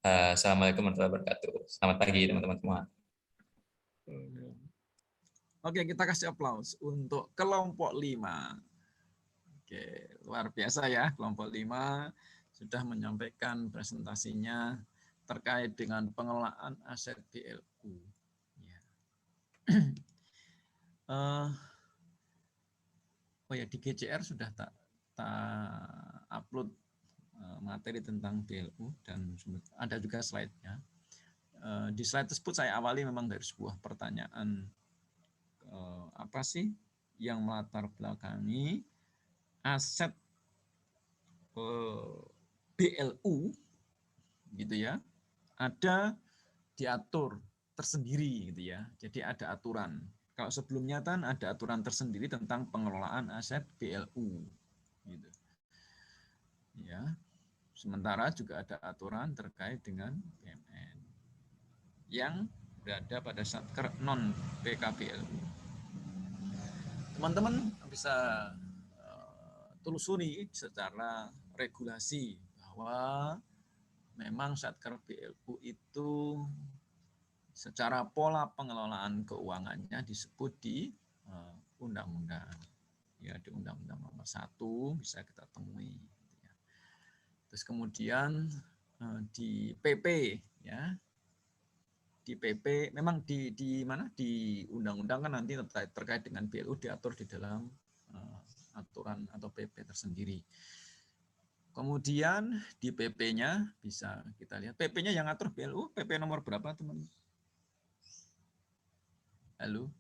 Assalamualaikum warahmatullahi wabarakatuh. Selamat pagi teman-teman semua. Oke, kita kasih aplaus untuk kelompok 5. Oke, luar biasa ya, kelompok 5 sudah menyampaikan presentasinya terkait dengan pengelolaan aset BLU. Ya. Oh ya, di GCR sudah tak upload materi tentang BLU dan ada juga slide-nya. Di slide tersebut saya awali memang dari sebuah pertanyaan, apa sih yang melatar belakangi aset BLU gitu ya, ada diatur tersendiri gitu ya. Jadi ada aturan. Kalau sebelumnya kan ada aturan tersendiri tentang pengelolaan aset BLU gitu. Ya. Sementara juga ada aturan terkait dengan BMN yang berada pada satker non PKBLU. Teman-teman bisa telusuri secara regulasi bahwa memang satker BLU itu secara pola pengelolaan keuangannya disebut di undang-undang. Ya, di Undang-Undang Nomor 1 bisa kita temui. Terus kemudian di PP ya. Di PP memang di mana di undang-undang kan nanti terkait dengan BLU diatur di dalam aturan atau PP tersendiri. Kemudian di PP-nya bisa kita lihat PP-nya yang atur BLU PP nomor berapa, teman? Halo.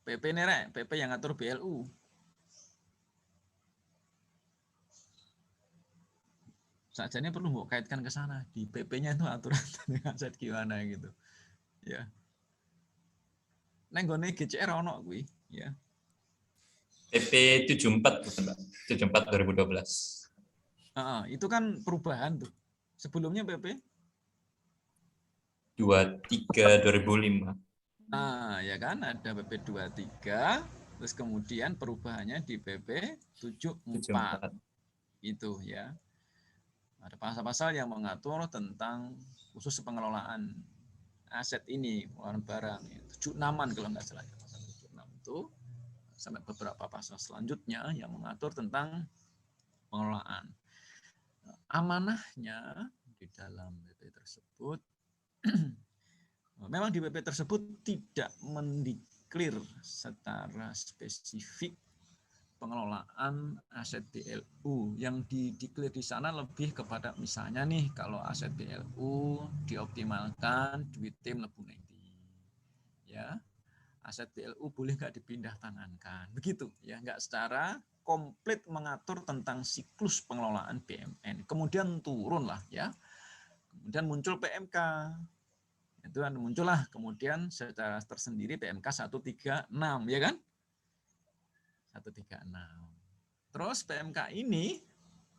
PP nih, PP yang atur BLU. Sajanya perlu mau kaitkan ke sana di PP-nya itu aturan dengan aset gimana gitu ya. Nenggone GCR ono kuwi ya. PP 74 bukan Pak? 74 2012. Itu kan perubahan tuh. Sebelumnya PP 23 2005. Nah, ya kan ada PP 23 terus kemudian perubahannya di PP 74. Itu ya. Ada pasal-pasal yang mengatur tentang khusus pengelolaan aset ini, pengelolaan barang. 76-an kalau nggak salah. Pasal 76 itu sampai beberapa pasal selanjutnya yang mengatur tentang pengelolaan. Amanahnya di dalam PP tersebut, memang di PP tersebut tidak mendeklir secara spesifik pengelolaan aset BLU. Yang dideklir di sana lebih kepada misalnya nih kalau aset BLU dioptimalkan duitnya mlebu nang ndi. Ya. Aset BLU boleh nggak dipindah tangankan. Begitu ya, nggak secara komplit mengatur tentang siklus pengelolaan BMN. Kemudian turunlah ya. Kemudian muncul PMK. Itu kan muncullah kemudian secara tersendiri PMK 136 ya kan? 136. Terus PMK ini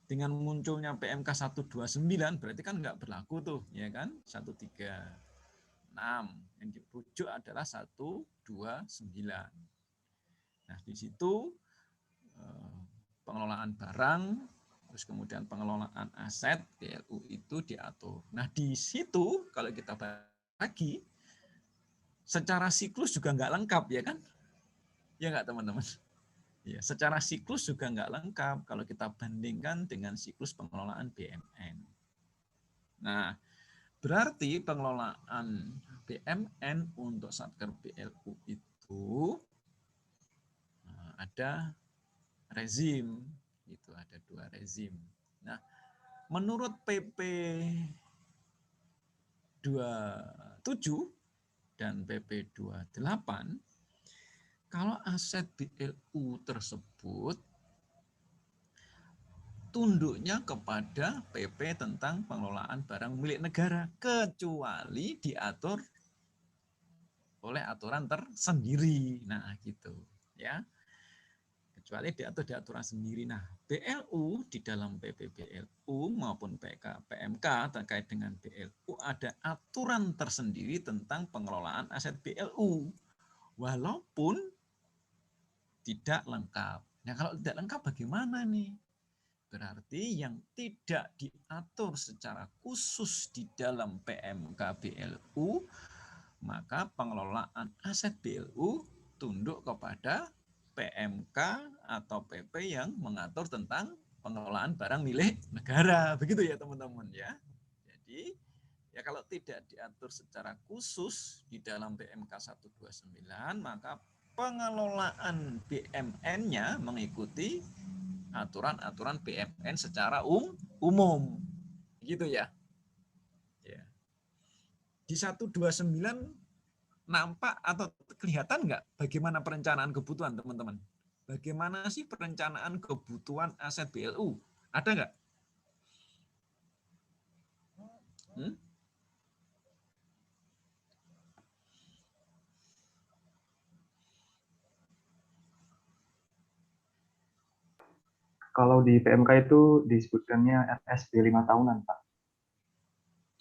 dengan munculnya PMK 129 berarti kan nggak berlaku tuh, ya kan? 136. Yang dirujuk adalah 129. Nah, di situ pengelolaan barang, terus kemudian pengelolaan aset BLU itu diatur. Nah, di situ kalau kita bagi secara siklus juga nggak lengkap, ya kan? Ya nggak, teman-teman? Ya, secara siklus juga nggak lengkap kalau kita bandingkan dengan siklus pengelolaan BMN. Nah, berarti pengelolaan BMN untuk satker BLU itu ada rezim, itu ada 2 rezim. Nah, menurut PP 27 dan PP 28 kalau aset BLU tersebut tunduknya kepada PP tentang pengelolaan barang milik negara kecuali diatur oleh aturan tersendiri. Nah, gitu ya. Kecuali diatur di aturan sendiri. Nah, BLU di dalam PP BLU maupun PMK terkait dengan BLU ada aturan tersendiri tentang pengelolaan aset BLU. Walaupun tidak lengkap. Nah, kalau tidak lengkap bagaimana nih? Berarti yang tidak diatur secara khusus di dalam PMK BLU, maka pengelolaan aset BLU tunduk kepada PMK atau PP yang mengatur tentang pengelolaan barang milik negara. Begitu ya, teman-teman ya. Jadi, ya kalau tidak diatur secara khusus di dalam PMK 129, maka pengelolaan BMN-nya mengikuti aturan-aturan BMN secara umum. Gitu ya. Ya. Di 129 nampak atau kelihatan nggak bagaimana perencanaan kebutuhan, teman-teman? Bagaimana sih perencanaan kebutuhan aset BLU? Ada nggak? Kalau di PMK itu disebutkannya RSB 5 tahunan, Pak.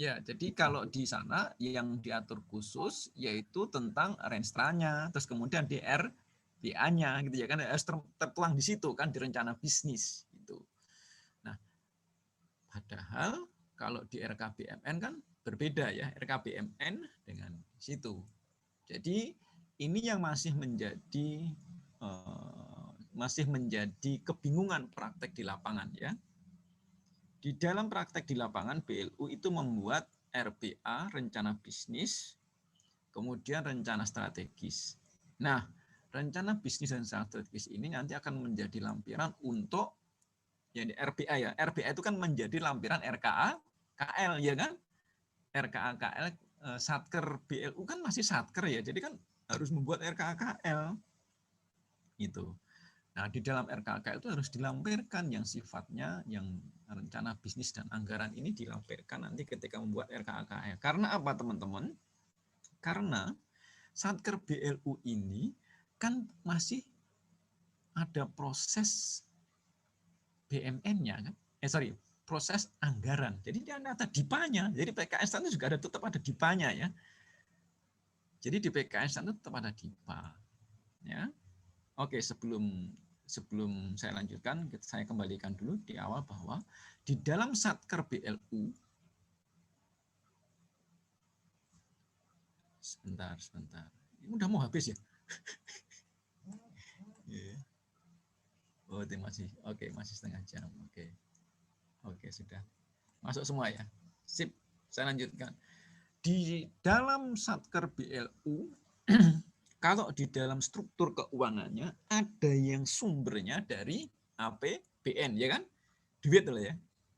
Ya, jadi kalau di sana yang diatur khusus yaitu tentang renstranya, terus kemudian di RPA-nya gitu ya kan, harus tertuang di situ kan, di rencana bisnis gitu. Nah, padahal kalau di RKBMN kan berbeda ya, RKBMN dengan situ. Jadi ini yang masih menjadi kebingungan praktek di lapangan ya. Di dalam praktek di lapangan, BLU itu membuat RPA, rencana bisnis, kemudian rencana strategis. Nah, rencana bisnis dan strategis ini nanti akan menjadi lampiran untuk jadi RPA ya. RPA itu kan menjadi lampiran RKA, KL ya kan? RKA, KL, Satker BLU kan masih Satker ya. Jadi kan harus membuat RKA, KL. Gitu. Nah, di dalam RKK itu harus dilampirkan yang sifatnya, yang rencana bisnis dan anggaran ini dilampirkan nanti ketika membuat RKK. Karena apa, teman-teman? Karena Satker BLU ini kan masih ada proses BMN-nya kan? Proses anggaran. Jadi dia ada DIPA-nya. Jadi PKS itu juga tetap ada DIPA-nya ya. Jadi di PKS itu tetap ada DIPA. Ya. Oke, sebelum saya lanjutkan, saya kembalikan dulu di awal bahwa di dalam Satker BLU, sebentar, ini udah mau habis ya? Oh, masih setengah jam. Oke, sudah masuk semua ya. Sip, saya lanjutkan. Di dalam Satker BLU kalau di dalam struktur keuangannya ada yang sumbernya dari APBN, ya kan? Duit lah ya.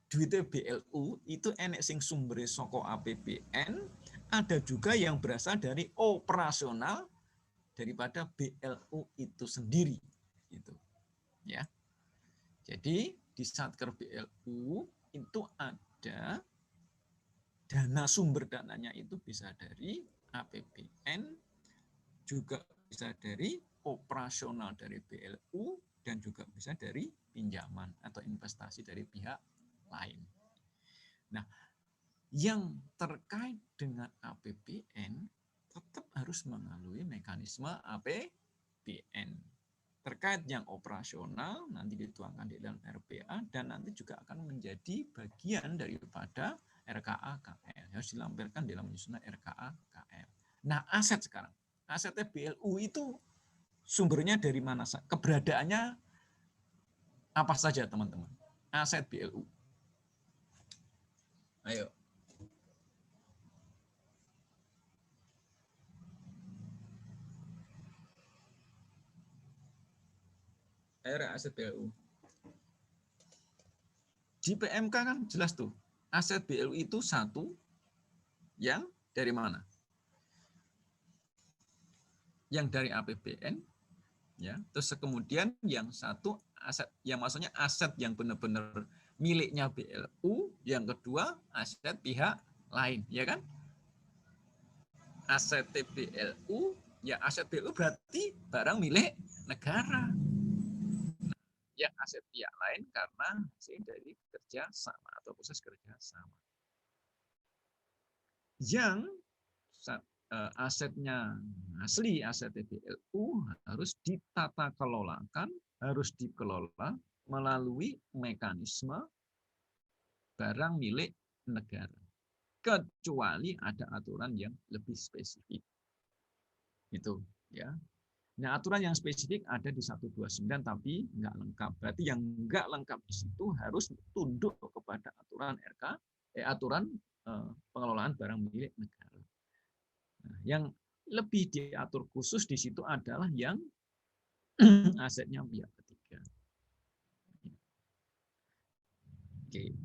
Duitnya BLU itu enek sing sumbernya saka APBN, ada juga yang berasal dari operasional daripada BLU itu sendiri, gitu. Ya. Jadi di Satker BLU itu ada dana, sumber dananya itu bisa dari APBN, juga bisa dari operasional dari BLU, dan juga bisa dari pinjaman atau investasi dari pihak lain. Nah, yang terkait dengan APBN tetap harus melalui mekanisme APBN. Terkait yang operasional nanti dituangkan di dalam RPA dan nanti juga akan menjadi bagian daripada RKA KL. Harus dilampirkan dalam penyusunan RKA KL. Nah, aset sekarang. Asetnya BLU itu sumbernya dari mana? Keberadaannya apa saja, teman-teman? Aset BLU. Ayo. Aset BLU. Di PMK kan jelas tuh. Aset BLU itu satu yang dari mana? Yang dari APBN, ya. Terus kemudian yang satu aset, yang maksudnya aset yang benar-benar miliknya BLU, yang kedua aset pihak lain, ya kan? Aset BLU, ya aset BLU berarti barang milik negara. Nah, yang aset pihak lain karena hasil dari kerja sama atau proses kerja sama. Yang asetnya asli, aset BLU harus ditata kelolakan, harus dikelola melalui mekanisme barang milik negara. Kecuali ada aturan yang lebih spesifik. Itu ya. Nah, aturan yang spesifik ada di 129 tapi nggak lengkap. Berarti yang nggak lengkap di situ harus tunduk kepada aturan aturan pengelolaan barang milik negara. Nah, yang lebih diatur khusus di situ adalah yang asetnya pihak ketiga. Oke.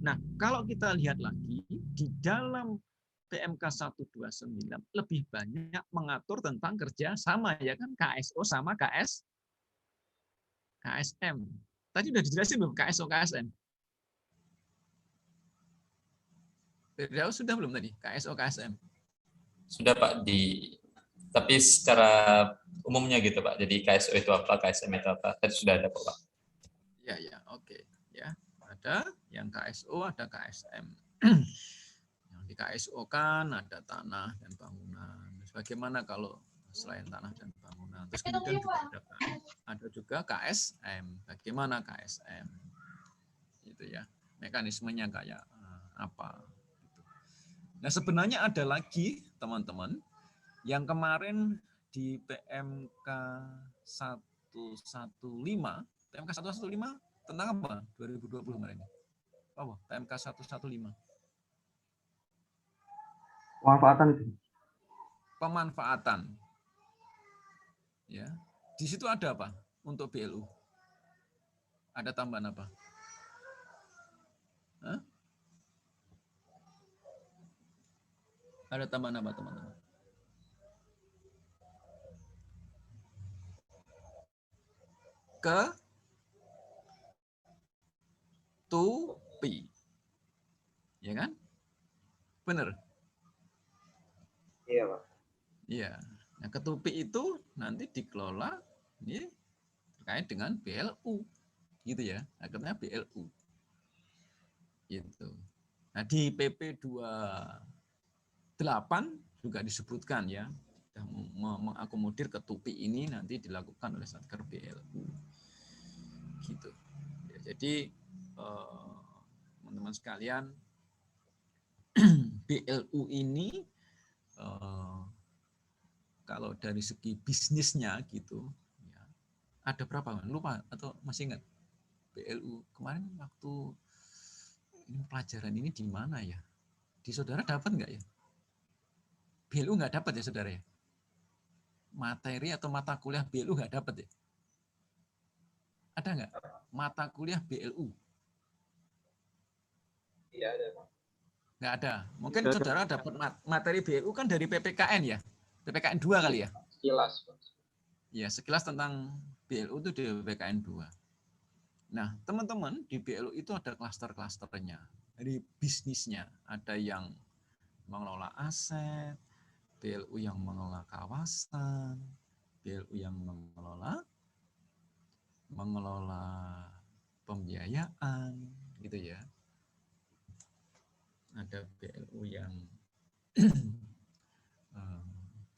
Nah, kalau kita lihat lagi di dalam PMK 129 lebih banyak mengatur tentang kerja sama, ya kan, KSO sama KSM. Tadi udah dijelasin belum KSO KSM? Sudah belum tadi KSO KSM? Sudah Pak, tapi secara umumnya gitu Pak. Jadi KSO itu apa, KSM itu apa? Tadi sudah ada Pak. Ya, Ada yang KSO, ada KSM. Yang di KSO kan ada tanah dan bangunan. Bagaimana kalau selain tanah dan bangunan? Terus kemudian juga ada juga KSM. Bagaimana KSM? Gitu ya. Mekanismenya kayak apa? Nah, sebenarnya ada lagi teman-teman yang kemarin di PMK 115 tentang apa? 2020 kemarin. Apa? PMK 115. Pemanfaatan itu. Pemanfaatan. Ya. Di situ ada apa untuk BLU? Ada tambahan apa? Hah? Ada tambahan apa, teman-teman? Ketupi. Ya kan? Benar? Iya, Pak. Iya. Nah, ketupi itu nanti dikelola ini terkait dengan BLU. Gitu ya. Akhirnya BLU. Gitu. Nah, di PP 28 juga disebutkan ya, mengakomodir ketupi ini nanti dilakukan oleh Satker BLU. Gitu. Ya, jadi teman-teman sekalian, BLU ini kalau dari segi bisnisnya gitu, ya, ada berapa? Lupa atau masih ingat? BLU kemarin waktu ini pelajaran ini di mana ya? Di saudara dapat nggak ya? BLU nggak dapat ya saudara ya? Materi atau mata kuliah BLU nggak dapat ya? Ada nggak mata kuliah BLU? Iya, ada, Pak. Nggak ada. Mungkin saudara dapat materi BLU kan dari PPKN ya? PPKN 2 kali ya? Sekilas, Pak. Ya, sekilas tentang BLU itu di PPKN 2. Nah, teman-teman, di BLU itu ada klaster-klasternya. Dari bisnisnya, ada yang mengelola aset, BLU yang mengelola kawasan, BLU yang mengelola pembiayaan, gitu ya. Ada BLU yang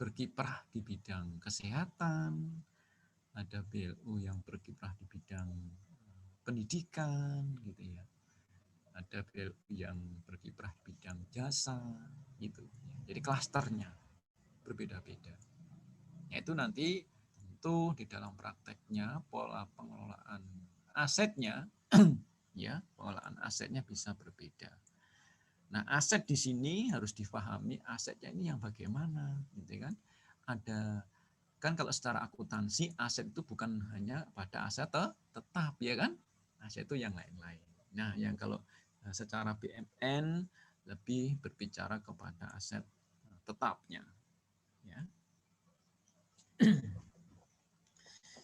berkiprah di bidang kesehatan, ada BLU yang berkiprah di bidang pendidikan, gitu ya. Ada BLU yang berkiprah di bidang jasa, gitu. Jadi klasternya berbeda-beda. Yaitu nanti tentu di dalam prakteknya pola pengelolaan asetnya, ya pengelolaan asetnya bisa berbeda. Nah, aset di sini harus difahami asetnya ini yang bagaimana, gitu kan? Ada kan kalau secara akuntansi aset itu bukan hanya pada aset tetap, ya kan? Aset itu yang lain-lain. Nah, yang kalau secara BMN lebih berbicara kepada aset tetapnya, ya.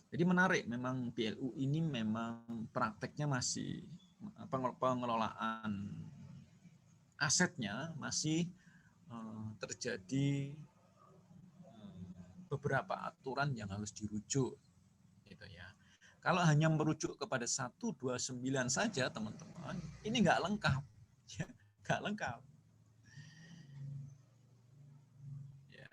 Jadi menarik, memang BLU ini memang prakteknya masih pengelolaan asetnya masih terjadi beberapa aturan yang harus dirujuk, gitu ya. Kalau hanya merujuk kepada 129 saja, teman-teman, ini nggak lengkap, ya, nggak lengkap. Ya.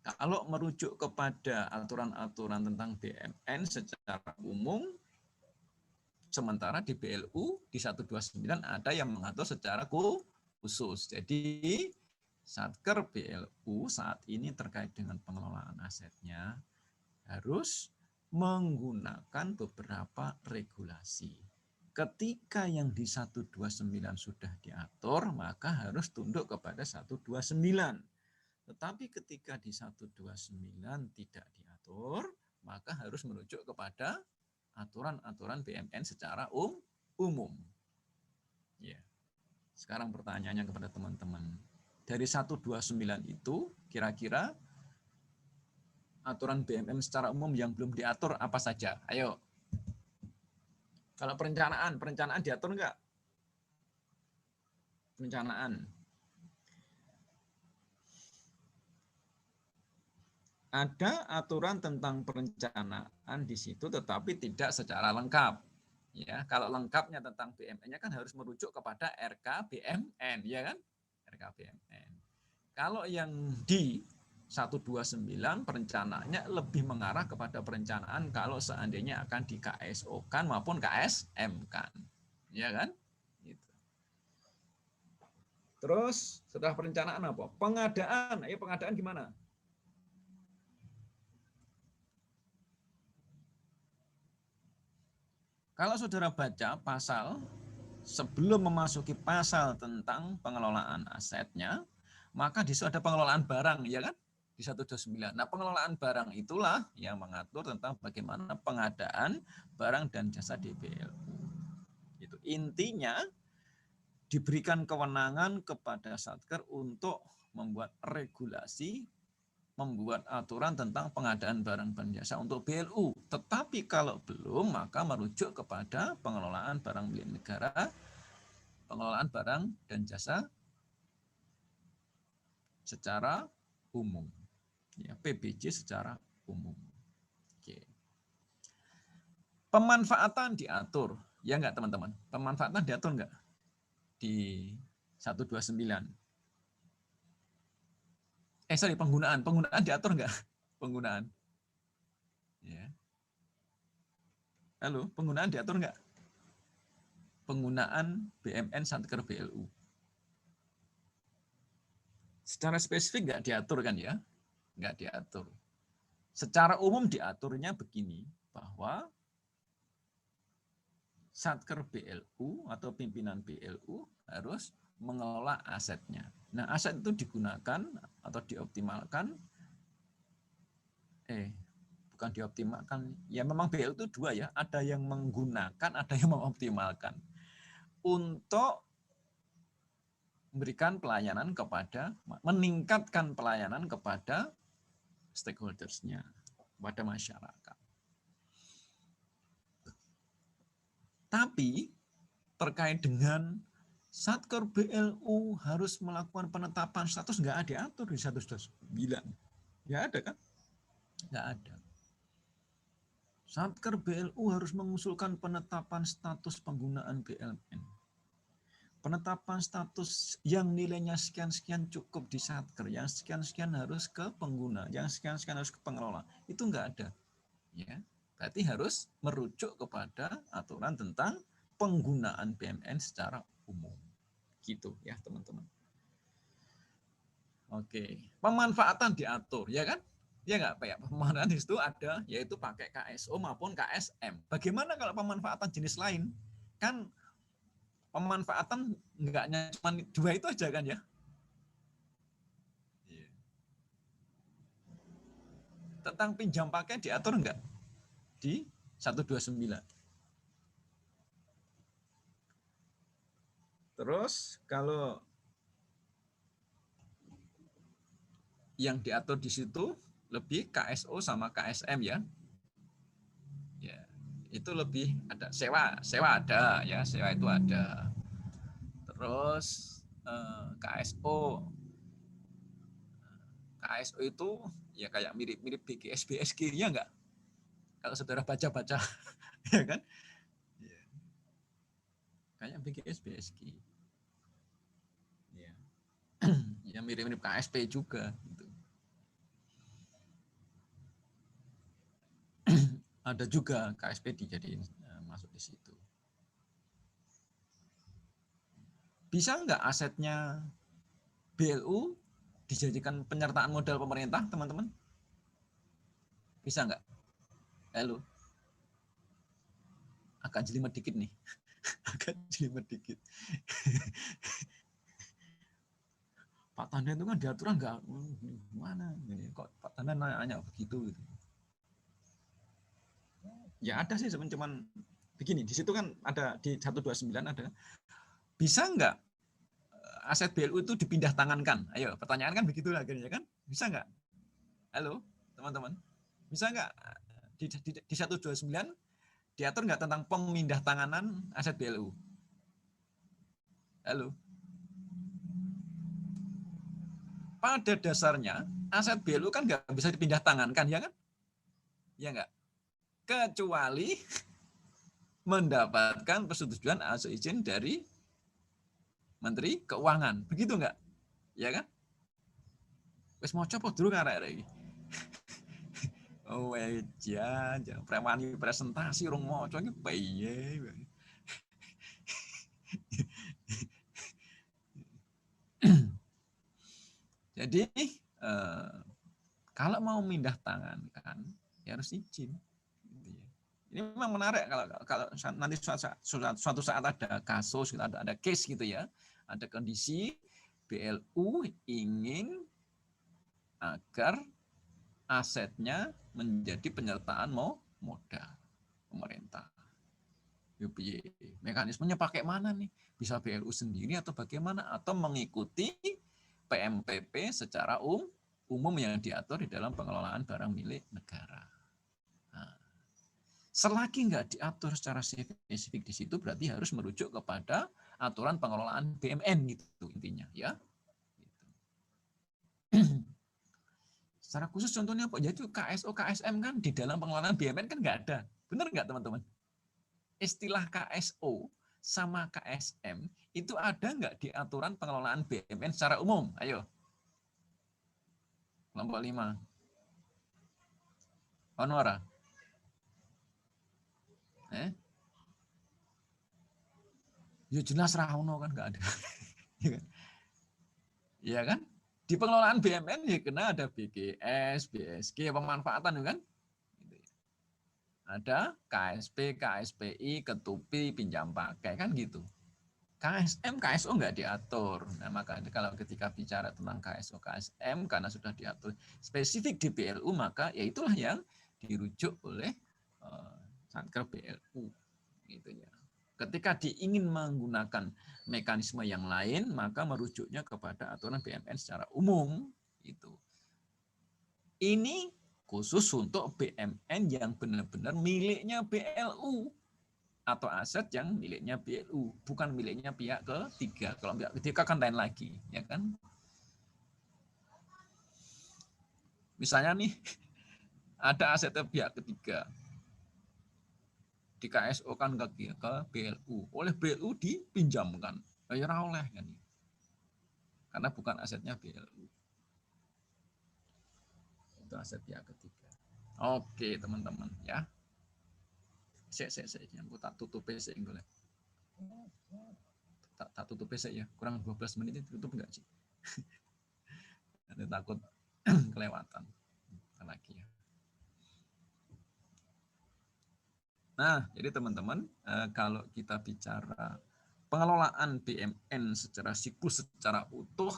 Kalau merujuk kepada aturan-aturan tentang BMN secara umum, sementara di BLU di 129 ada yang mengatur secara khusus. Jadi Satker BLU saat ini terkait dengan pengelolaan asetnya harus menggunakan beberapa regulasi. Ketika yang di 129 sudah diatur, maka harus tunduk kepada 129. Tetapi ketika di 129 tidak diatur, maka harus merujuk kepada aturan-aturan BMN secara umum. Ya. Sekarang pertanyaannya kepada teman-teman. Dari 129 itu, kira-kira aturan BMN secara umum yang belum diatur apa saja? Ayo. Kalau perencanaan diatur enggak? Perencanaan. Ada aturan tentang perencanaan di situ, tetapi tidak secara lengkap. Ya, kalau lengkapnya tentang BMN-nya kan harus merujuk kepada RKBMN, ya kan? RKBMN. Kalau yang di 129 perencanaannya lebih mengarah kepada perencanaan kalau seandainya akan di KSO-kan maupun KSM-kan. Ya kan? Gitu. Terus setelah perencanaan apa? Pengadaan. Ayo pengadaan gimana? Kalau saudara baca pasal, sebelum memasuki pasal tentang pengelolaan asetnya, maka di situ ada pengelolaan barang, ya kan? Di 129. Nah, pengelolaan barang itulah yang mengatur tentang bagaimana pengadaan barang dan jasa di BLU. Itu intinya diberikan kewenangan kepada Satker untuk membuat regulasi, membuat aturan tentang pengadaan barang dan jasa untuk BLU. Tetapi kalau belum, maka merujuk kepada pengelolaan barang milik negara, pengelolaan barang dan jasa secara umum. Ya, PBJ secara umum. Oke. Pemanfaatan diatur. Ya enggak teman-teman? Pemanfaatan diatur enggak? Di 129. Penggunaan. Penggunaan diatur enggak? Penggunaan. Ya. Halo, penggunaan diatur enggak? Penggunaan BMN Satker BLU. Secara spesifik enggak diatur kan ya? Enggak diatur. Secara umum diaturnya begini, bahwa Satker BLU atau pimpinan BLU harus mengelola asetnya. Nah, aset itu digunakan atau dioptimalkan, bukan dioptimalkan, ya memang BLU itu dua ya, ada yang menggunakan, ada yang mengoptimalkan untuk memberikan pelayanan kepada, meningkatkan pelayanan kepada stakeholders-nya, kepada masyarakat. Tapi terkait dengan Satker BLU harus melakukan penetapan status, nggak ada diatur di 129. Nggak ada kan? Nggak ada. Satker BLU harus mengusulkan penetapan status penggunaan BLN. Penetapan status yang nilainya sekian-sekian cukup di Satker, yang sekian-sekian harus ke pengguna, yang sekian-sekian harus ke pengelola. Itu nggak ada. Ya, berarti harus merujuk kepada aturan tentang penggunaan BMN secara umum. Gitu ya teman-teman. Oke, pemanfaatan diatur ya kan? Ya nggak Pak ya? Pemanfaatan di situ ada yaitu pakai KSO maupun KSM. Bagaimana kalau pemanfaatan jenis lain? Kan pemanfaatan enggaknya cuma dua itu aja kan ya? Tentang pinjam pakai diatur enggak? Di 129. Terus kalau yang diatur di situ lebih KSO sama KSM ya. Ya, itu lebih ada sewa ada ya, sewa itu ada. Terus KSO itu ya kayak mirip-mirip BGS BSG ya enggak? Kalau saudara baca-baca ya kan? Ya. Kayak BGS BSG. Ya. Ya mirip-mirip KSP juga gitu. Ada juga KSP dijadiin masuk di situ. Bisa enggak asetnya BLU dijadikan penyertaan modal pemerintah, teman-teman? Bisa enggak? Halo. Agak jelimet dikit nih. Agak jelimet dikit. Pak Tanda itu kan diaturan enggak? Mana? Kok Pak Tanda nanya begitu gitu. Ya ada sih cuman begini, di situ kan ada di 129 ada. Bisa enggak aset BLU itu dipindah tangankan? Ayo, pertanyaan kan begitu akhirnya kan? Bisa enggak? Halo, teman-teman. Bisa enggak di 129 diatur enggak tentang pemindah tanganan aset BLU? Halo. Pada dasarnya aset BLU kan enggak bisa dipindah tangankan, ya kan? Ya enggak? Kecuali mendapatkan persetujuan atau izin dari Menteri Keuangan. Begitu enggak? Ya kan? Wis maca apa durung arek-arek iki? Oh, jangan premani presentasi urung maca iki piye. Jadi kalau mau mindah tangan kan ya harus izin. Ini memang menarik kalau nanti suatu saat ada kasus, ada case gitu ya, ada kondisi BLU ingin agar asetnya menjadi penyertaan modal pemerintah. Mekanismenya pakai mana nih? Bisa BLU sendiri atau bagaimana? Atau mengikuti PMPP secara umum yang diatur di dalam pengelolaan barang milik negara. Nah, selagi nggak diatur secara spesifik di situ, berarti harus merujuk kepada aturan pengelolaan BUMN gitu intinya, ya. Secara khusus contohnya apa? Yaitu KSO, KSM kan di dalam pengelolaan BUMN kan nggak ada. Benar nggak teman-teman? Istilah KSO sama KSM itu ada nggak di aturan pengelolaan BUMN secara umum? Ayo. Kelompok 5. Honora. Ya jelas Rauno kan nggak ada. Iya kan? Di pengelolaan BUMN ya kena ada BGS, BSG, pemanfaatan kan? Ada KSP, KSPI, ketupi, pinjam pakai kan gitu. KSM, KSO nggak diatur. Nah, maka kalau ketika bicara tentang KSO, KSM karena sudah diatur spesifik di BLU, maka ya itulah yang dirujuk oleh Satker BLU. Gitu ya. Ketika diingin menggunakan mekanisme yang lain, maka merujuknya kepada aturan BUMN secara umum. Itu. Ini khusus untuk BUMN yang benar-benar miliknya BLU atau aset yang miliknya BLU, bukan miliknya pihak ketiga. Kalau pihak ketiga kan lain lagi, ya kan? Misalnya nih, ada aset pihak ketiga di KSO kan ke BLU, oleh BLU dipinjamkan, ya oleh kan? Karena bukan asetnya BLU, itu aset pihak ketiga. Oke teman-teman ya. Saya aku tak tutup PC boleh. Tak tutup PC ya. Kurang 12 menit itu tutup enggak sih? Nanti takut kelewatan lagi ya. Nah, jadi teman-teman, kalau kita bicara pengelolaan BUMN secara siklus, secara utuh,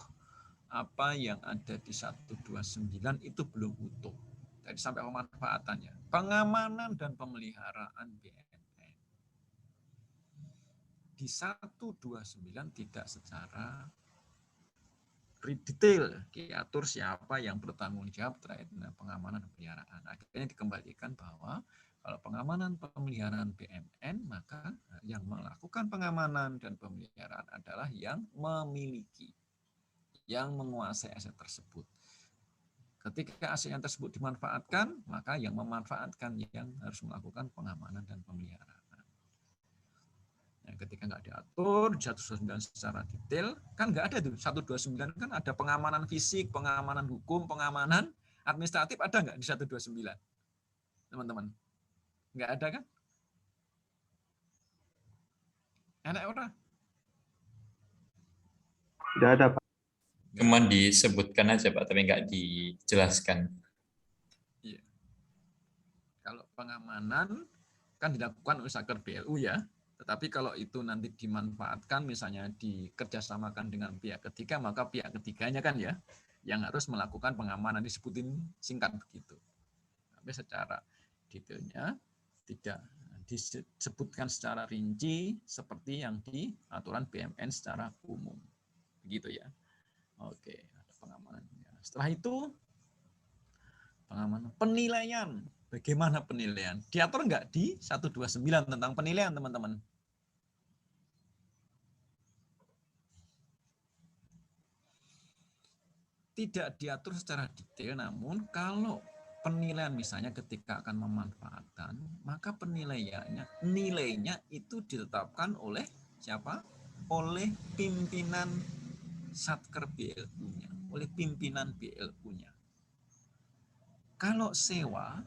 apa yang ada di 129 itu belum utuh. Jadi sampai pemanfaatannya, pengamanan dan pemeliharaan BUMN di 129 tidak secara detail diatur siapa yang bertanggung jawab terkait dengan pengamanan dan pemeliharaan. Akhirnya dikembalikan bahwa kalau pengamanan pemeliharaan BUMN, maka yang melakukan pengamanan dan pemeliharaan adalah yang memiliki, yang menguasai aset tersebut. Ketika aset yang tersebut dimanfaatkan, maka yang memanfaatkan yang harus melakukan pengamanan dan pemeliharaan. Nah, ketika nggak diatur 129 secara detail, kan nggak ada tuh. 129 kan ada pengamanan fisik, pengamanan hukum, pengamanan administratif, ada nggak di 129? Teman-teman? Nggak ada kan? Enak orang? Tidak ada, Pak. Cuma disebutkan aja Pak, tapi nggak dijelaskan. Iya. Kalau pengamanan kan dilakukan oleh Satker BLU ya. Tetapi kalau itu nanti dimanfaatkan, misalnya dikerjasamakan dengan pihak ketiga, maka pihak ketiganya kan ya, yang harus melakukan pengamanan, disebutin singkat begitu. Tapi secara detailnya tidak disebutkan secara rinci seperti yang di aturan BUMN secara umum. Begitu ya. Oke, ada pengamanan. Setelah itu, pengamanan penilaian. Bagaimana penilaian? Diatur nggak di 129 tentang penilaian, teman-teman? Tidak diatur secara detail, namun kalau penilaian misalnya ketika akan memanfaatkan, maka nilainya itu ditetapkan oleh siapa? Oleh pimpinan Satker BLU-nya, oleh pimpinan BLU-nya. Kalau sewa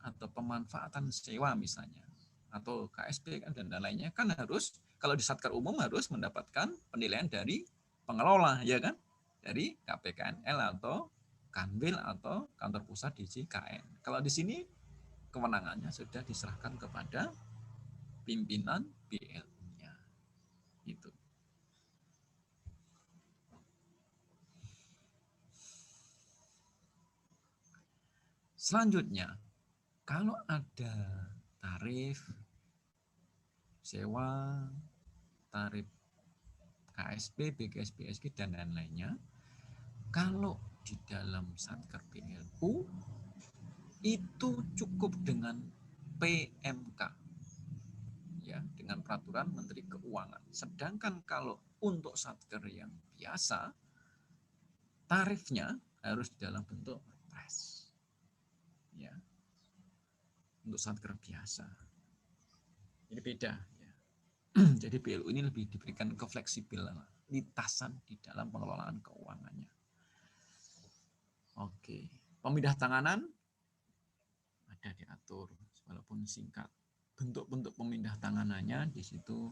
atau pemanfaatan sewa misalnya, atau KSP dan lainnya, kan harus, kalau di Satker umum harus mendapatkan penilaian dari pengelola, ya kan? Dari KPKNL atau Kanwil atau kantor pusat DJKN. Kalau di sini kewenangannya sudah diserahkan kepada pimpinan BLU-nya. Itu. Selanjutnya, kalau ada tarif sewa, tarif KSP, BKS, BSG, dan lain-lainnya, kalau di dalam Satker BLU itu cukup dengan PMK, ya, dengan peraturan Menteri Keuangan. Sedangkan kalau untuk Satker yang biasa, tarifnya harus dalam bentuk perpres, ya, untuk Satker biasa. Ini beda, ya. Jadi BLU ini lebih diberikan kefleksibilitasan di dalam pengelolaan keuangannya. Oke, pemindah tanganan ada diatur walaupun singkat. Bentuk-bentuk pemindah tanganannya di situ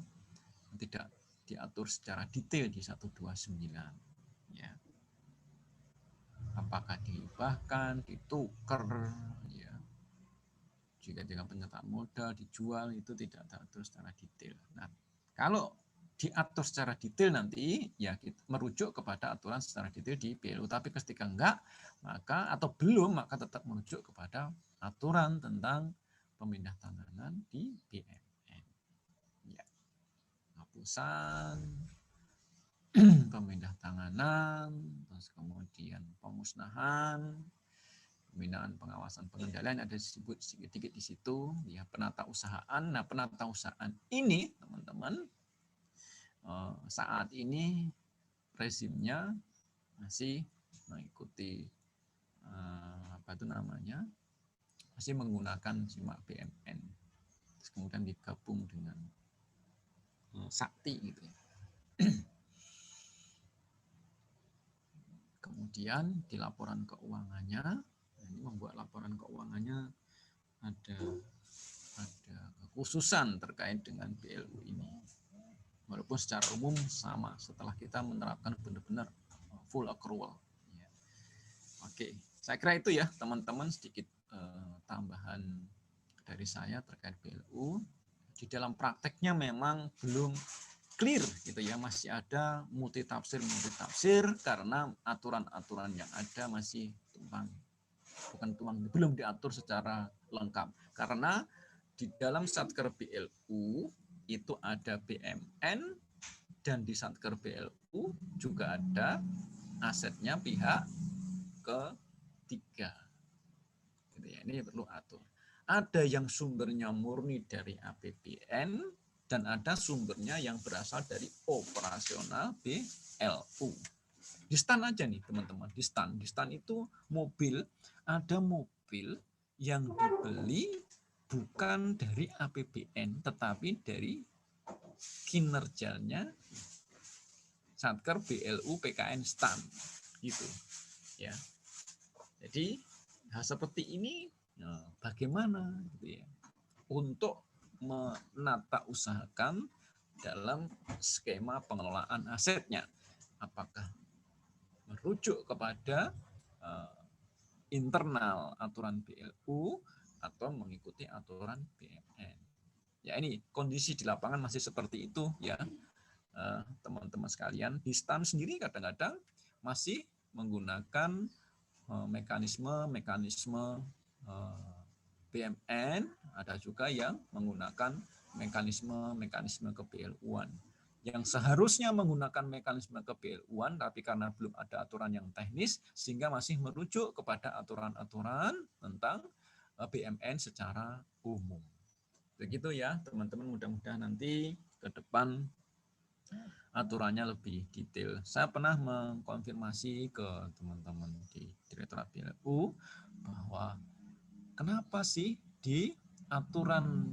tidak diatur secara detail di 129, ya. Apakah dihibahkan, ditukar, ya. Jika dengan penyertaan modal dijual, itu tidak diatur secara detail. Nah, kalau diatur secara detail nanti, ya kita merujuk kepada aturan secara detail di BLU. Tapi ketika enggak, maka atau belum, maka tetap merujuk kepada aturan tentang pemindah tanganan di BMN. Ya. Penghapusan, pemindah tanganan, terus kemudian pemusnahan, pembinaan, pengawasan, pengendalian, ada disebut sedikit-sedikit di situ, ya, penata usahaan. Nah, penata usahaan ini, teman-teman, saat ini rezimnya masih mengikuti apa itu namanya, masih menggunakan simak BMN, terus kemudian digabung dengan Sakti gitu. Kemudian di laporan keuangannya, ini membuat laporan keuangannya ada kekhususan terkait dengan BLU ini. Walaupun secara umum sama setelah kita menerapkan benar-benar full accrual. Oke, saya kira itu ya teman-teman, sedikit tambahan dari saya terkait BLU. Di dalam prakteknya memang belum clear gitu ya, masih ada multitafsir karena aturan-aturan yang ada masih belum diatur secara lengkap. Karena di dalam Satker BLU itu ada BMN, dan di Satker BLU juga ada asetnya pihak ketiga. Gitu ya, ini perlu atur. Ada yang sumbernya murni dari APBN dan ada sumbernya yang berasal dari operasional BLU. Di STAN aja nih teman-teman, di STAN itu mobil, ada mobil yang dibeli bukan dari APBN tetapi dari kinerjanya Satker BLU PKN STAN gitu ya. Jadi hal seperti ini bagaimana gitu ya untuk menata usahakan dalam skema pengelolaan asetnya, apakah merujuk kepada internal aturan BLU atau mengikuti aturan BMN. Ya, ini kondisi di lapangan masih seperti itu ya, teman-teman sekalian. Di STAN sendiri kadang-kadang masih menggunakan mekanisme BMN, ada juga yang menggunakan mekanisme KPLU-an. Yang seharusnya menggunakan mekanisme KPLU-an, tapi karena belum ada aturan yang teknis, sehingga masih merujuk kepada aturan-aturan tentang BMN secara umum. Begitu ya, teman-teman, mudah-mudahan nanti ke depan aturannya lebih detail. Saya pernah mengkonfirmasi ke teman-teman di Direktorat BLU bahwa kenapa sih di aturan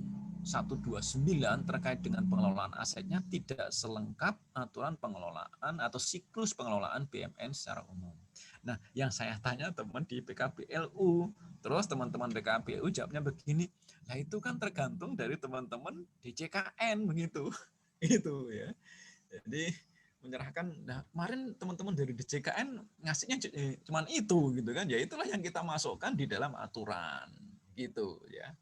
129 terkait dengan pengelolaan asetnya tidak selengkap aturan pengelolaan atau siklus pengelolaan BUMN secara umum. Nah, yang saya tanya teman di PKBLU, terus teman-teman PKBLU jawabnya begini, nah itu kan tergantung dari teman-teman DJKN begitu. Itu ya. Jadi menyerahkan, nah kemarin teman-teman dari DJKN ngasihnya cuman itu gitu kan, ya itulah yang kita masukkan di dalam aturan gitu ya.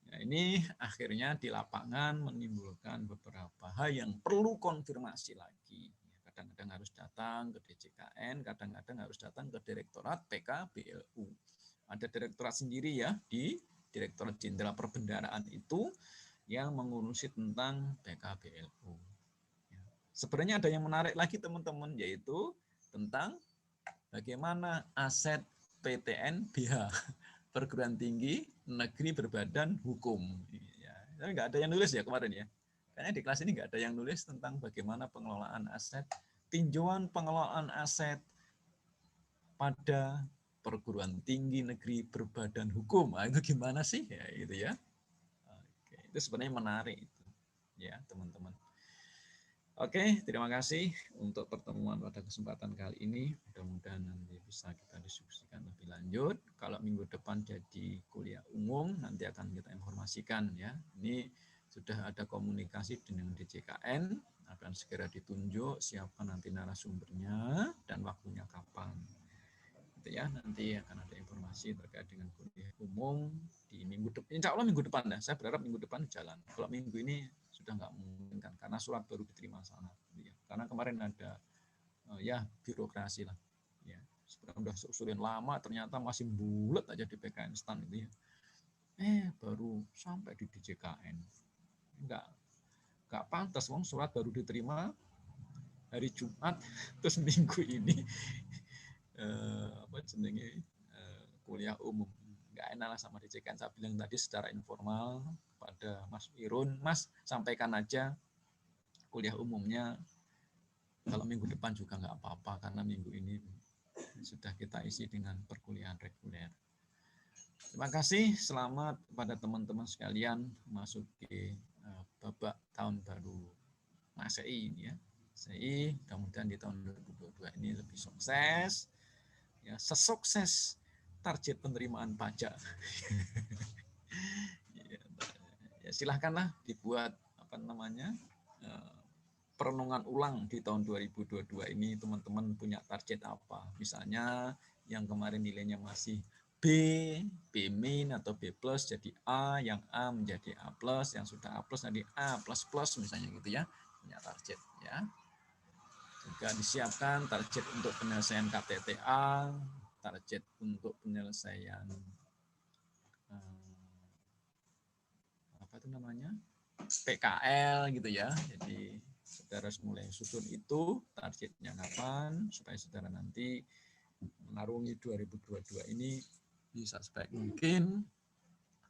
Nah, ini akhirnya di lapangan menimbulkan beberapa hal yang perlu konfirmasi lagi. Kadang-kadang harus datang ke DJKN, kadang-kadang harus datang ke Direktorat PKBLU. Ada direktorat sendiri ya di Direktorat Jenderal Perbendaharaan itu yang mengurusi tentang PKBLU. Sebenarnya ada yang menarik lagi teman-teman, yaitu tentang bagaimana aset PTN BH, perguruan tinggi negeri berbadan hukum. Ya, tapi nggak ada yang nulis ya kemarin ya. Kayaknya di kelas ini nggak ada yang nulis tentang bagaimana pengelolaan aset, tinjauan pengelolaan aset pada perguruan tinggi negeri berbadan hukum. Nah, itu gimana sih? Ya, gitu ya. Oke, itu sebenarnya menarik itu, ya teman-teman. Oke, terima kasih untuk pertemuan pada kesempatan kali ini. Mudah-mudahan nanti bisa kita diskusikan lebih lanjut. Kalau minggu depan jadi kuliah umum, nanti akan kita informasikan ya. Ini sudah ada komunikasi dengan DJKN, akan segera ditunjuk siapa nanti narasumbernya dan waktunya kapan. Gitu ya, nanti akan ada informasi terkait dengan kuliah umum di minggu depan. Insya Allah minggu depan dah. Saya berharap minggu depan jalan. Kalau minggu ini sudah nggak memungkinkan karena surat baru diterima sana. Ya. Karena kemarin ada ya birokrasi lah. Ya, sudah usulin lama ternyata masih bulat aja di PKN stand itu ya. Baru sampai di DJKN. Nggak pantas, wong surat baru diterima hari Jumat terus minggu ini kuliah umum. Nggak enak lah sama DJKN. Saya bilang tadi secara informal pada Mas Irun, Mas sampaikan aja kuliah umumnya kalau minggu depan juga nggak apa-apa karena minggu ini sudah kita isi dengan perkuliahan reguler. Terima kasih, selamat pada teman-teman sekalian memasuki babak tahun baru Masehi ini ya. Masehi, mudah-mudahan di tahun 2022 ini lebih sukses. Ya, sesukses target penerimaan pajak. Ya, silahkanlah dibuat perenungan ulang di tahun 2022 ini teman-teman punya target apa. Misalnya yang kemarin nilainya masih B, B- atau B+ jadi A, yang A menjadi A+, yang sudah A+ jadi A++ misalnya gitu ya. Punya target ya. Juga disiapkan target untuk penyelesaian KTTA, target untuk penyelesaian PKL gitu ya. Jadi saudara mulai susun itu targetnya kapan supaya saudara nanti mengarungi 2022 ini bisa sebaik mungkin.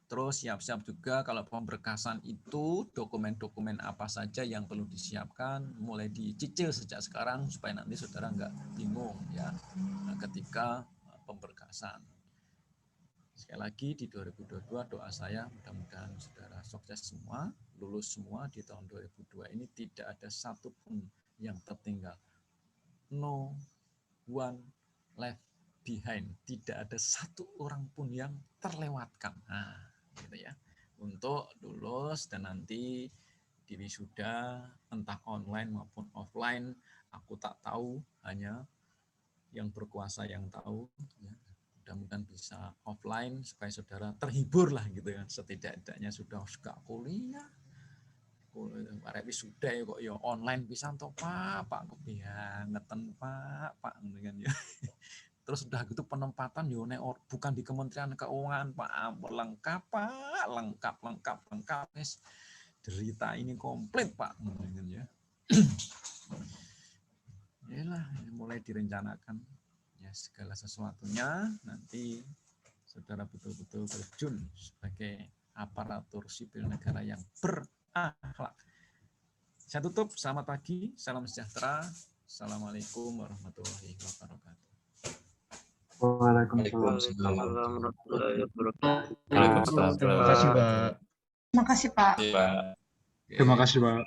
Terus siap-siap juga kalau pemberkasan itu dokumen-dokumen apa saja yang perlu disiapkan, mulai dicicil sejak sekarang supaya nanti saudara nggak bingung ya ketika pemberkasan. Sekali lagi di 2022 doa saya mudah-mudahan saudara sukses semua, lulus semua di tahun 2002 ini, tidak ada satupun yang tertinggal. No one left behind. Tidak ada satu orang pun yang terlewatkan. Nah, gitu ya. Untuk lulus dan nanti di wisuda entah online maupun offline, aku tak tahu, hanya yang berkuasa yang tahu ya. Mudah-mudahan bisa offline supaya saudara terhibur lah gitu kan, setidak-tidaknya sudah kuliah arek wisuda ya kok ya online bisa toh Pak kebiangeten Pak dengan ya. Terus udah gitu penempatan yo nek bukan di Kementerian Keuangan Pak, lengkap Pak, lengkap guys. Derita ini komplit Pak dengan ya. Yalah, mulai direncanakan ya segala sesuatunya, nanti saudara betul-betul terjun sebagai aparatur sipil negara yang berakhlak. Saya tutup, selamat pagi, salam sejahtera, assalamualaikum warahmatullahi wabarakatuh. Waalaikumsalam. Terima kasih, Pak. Terima kasih, Pak. Oke. Terima kasih, Pak.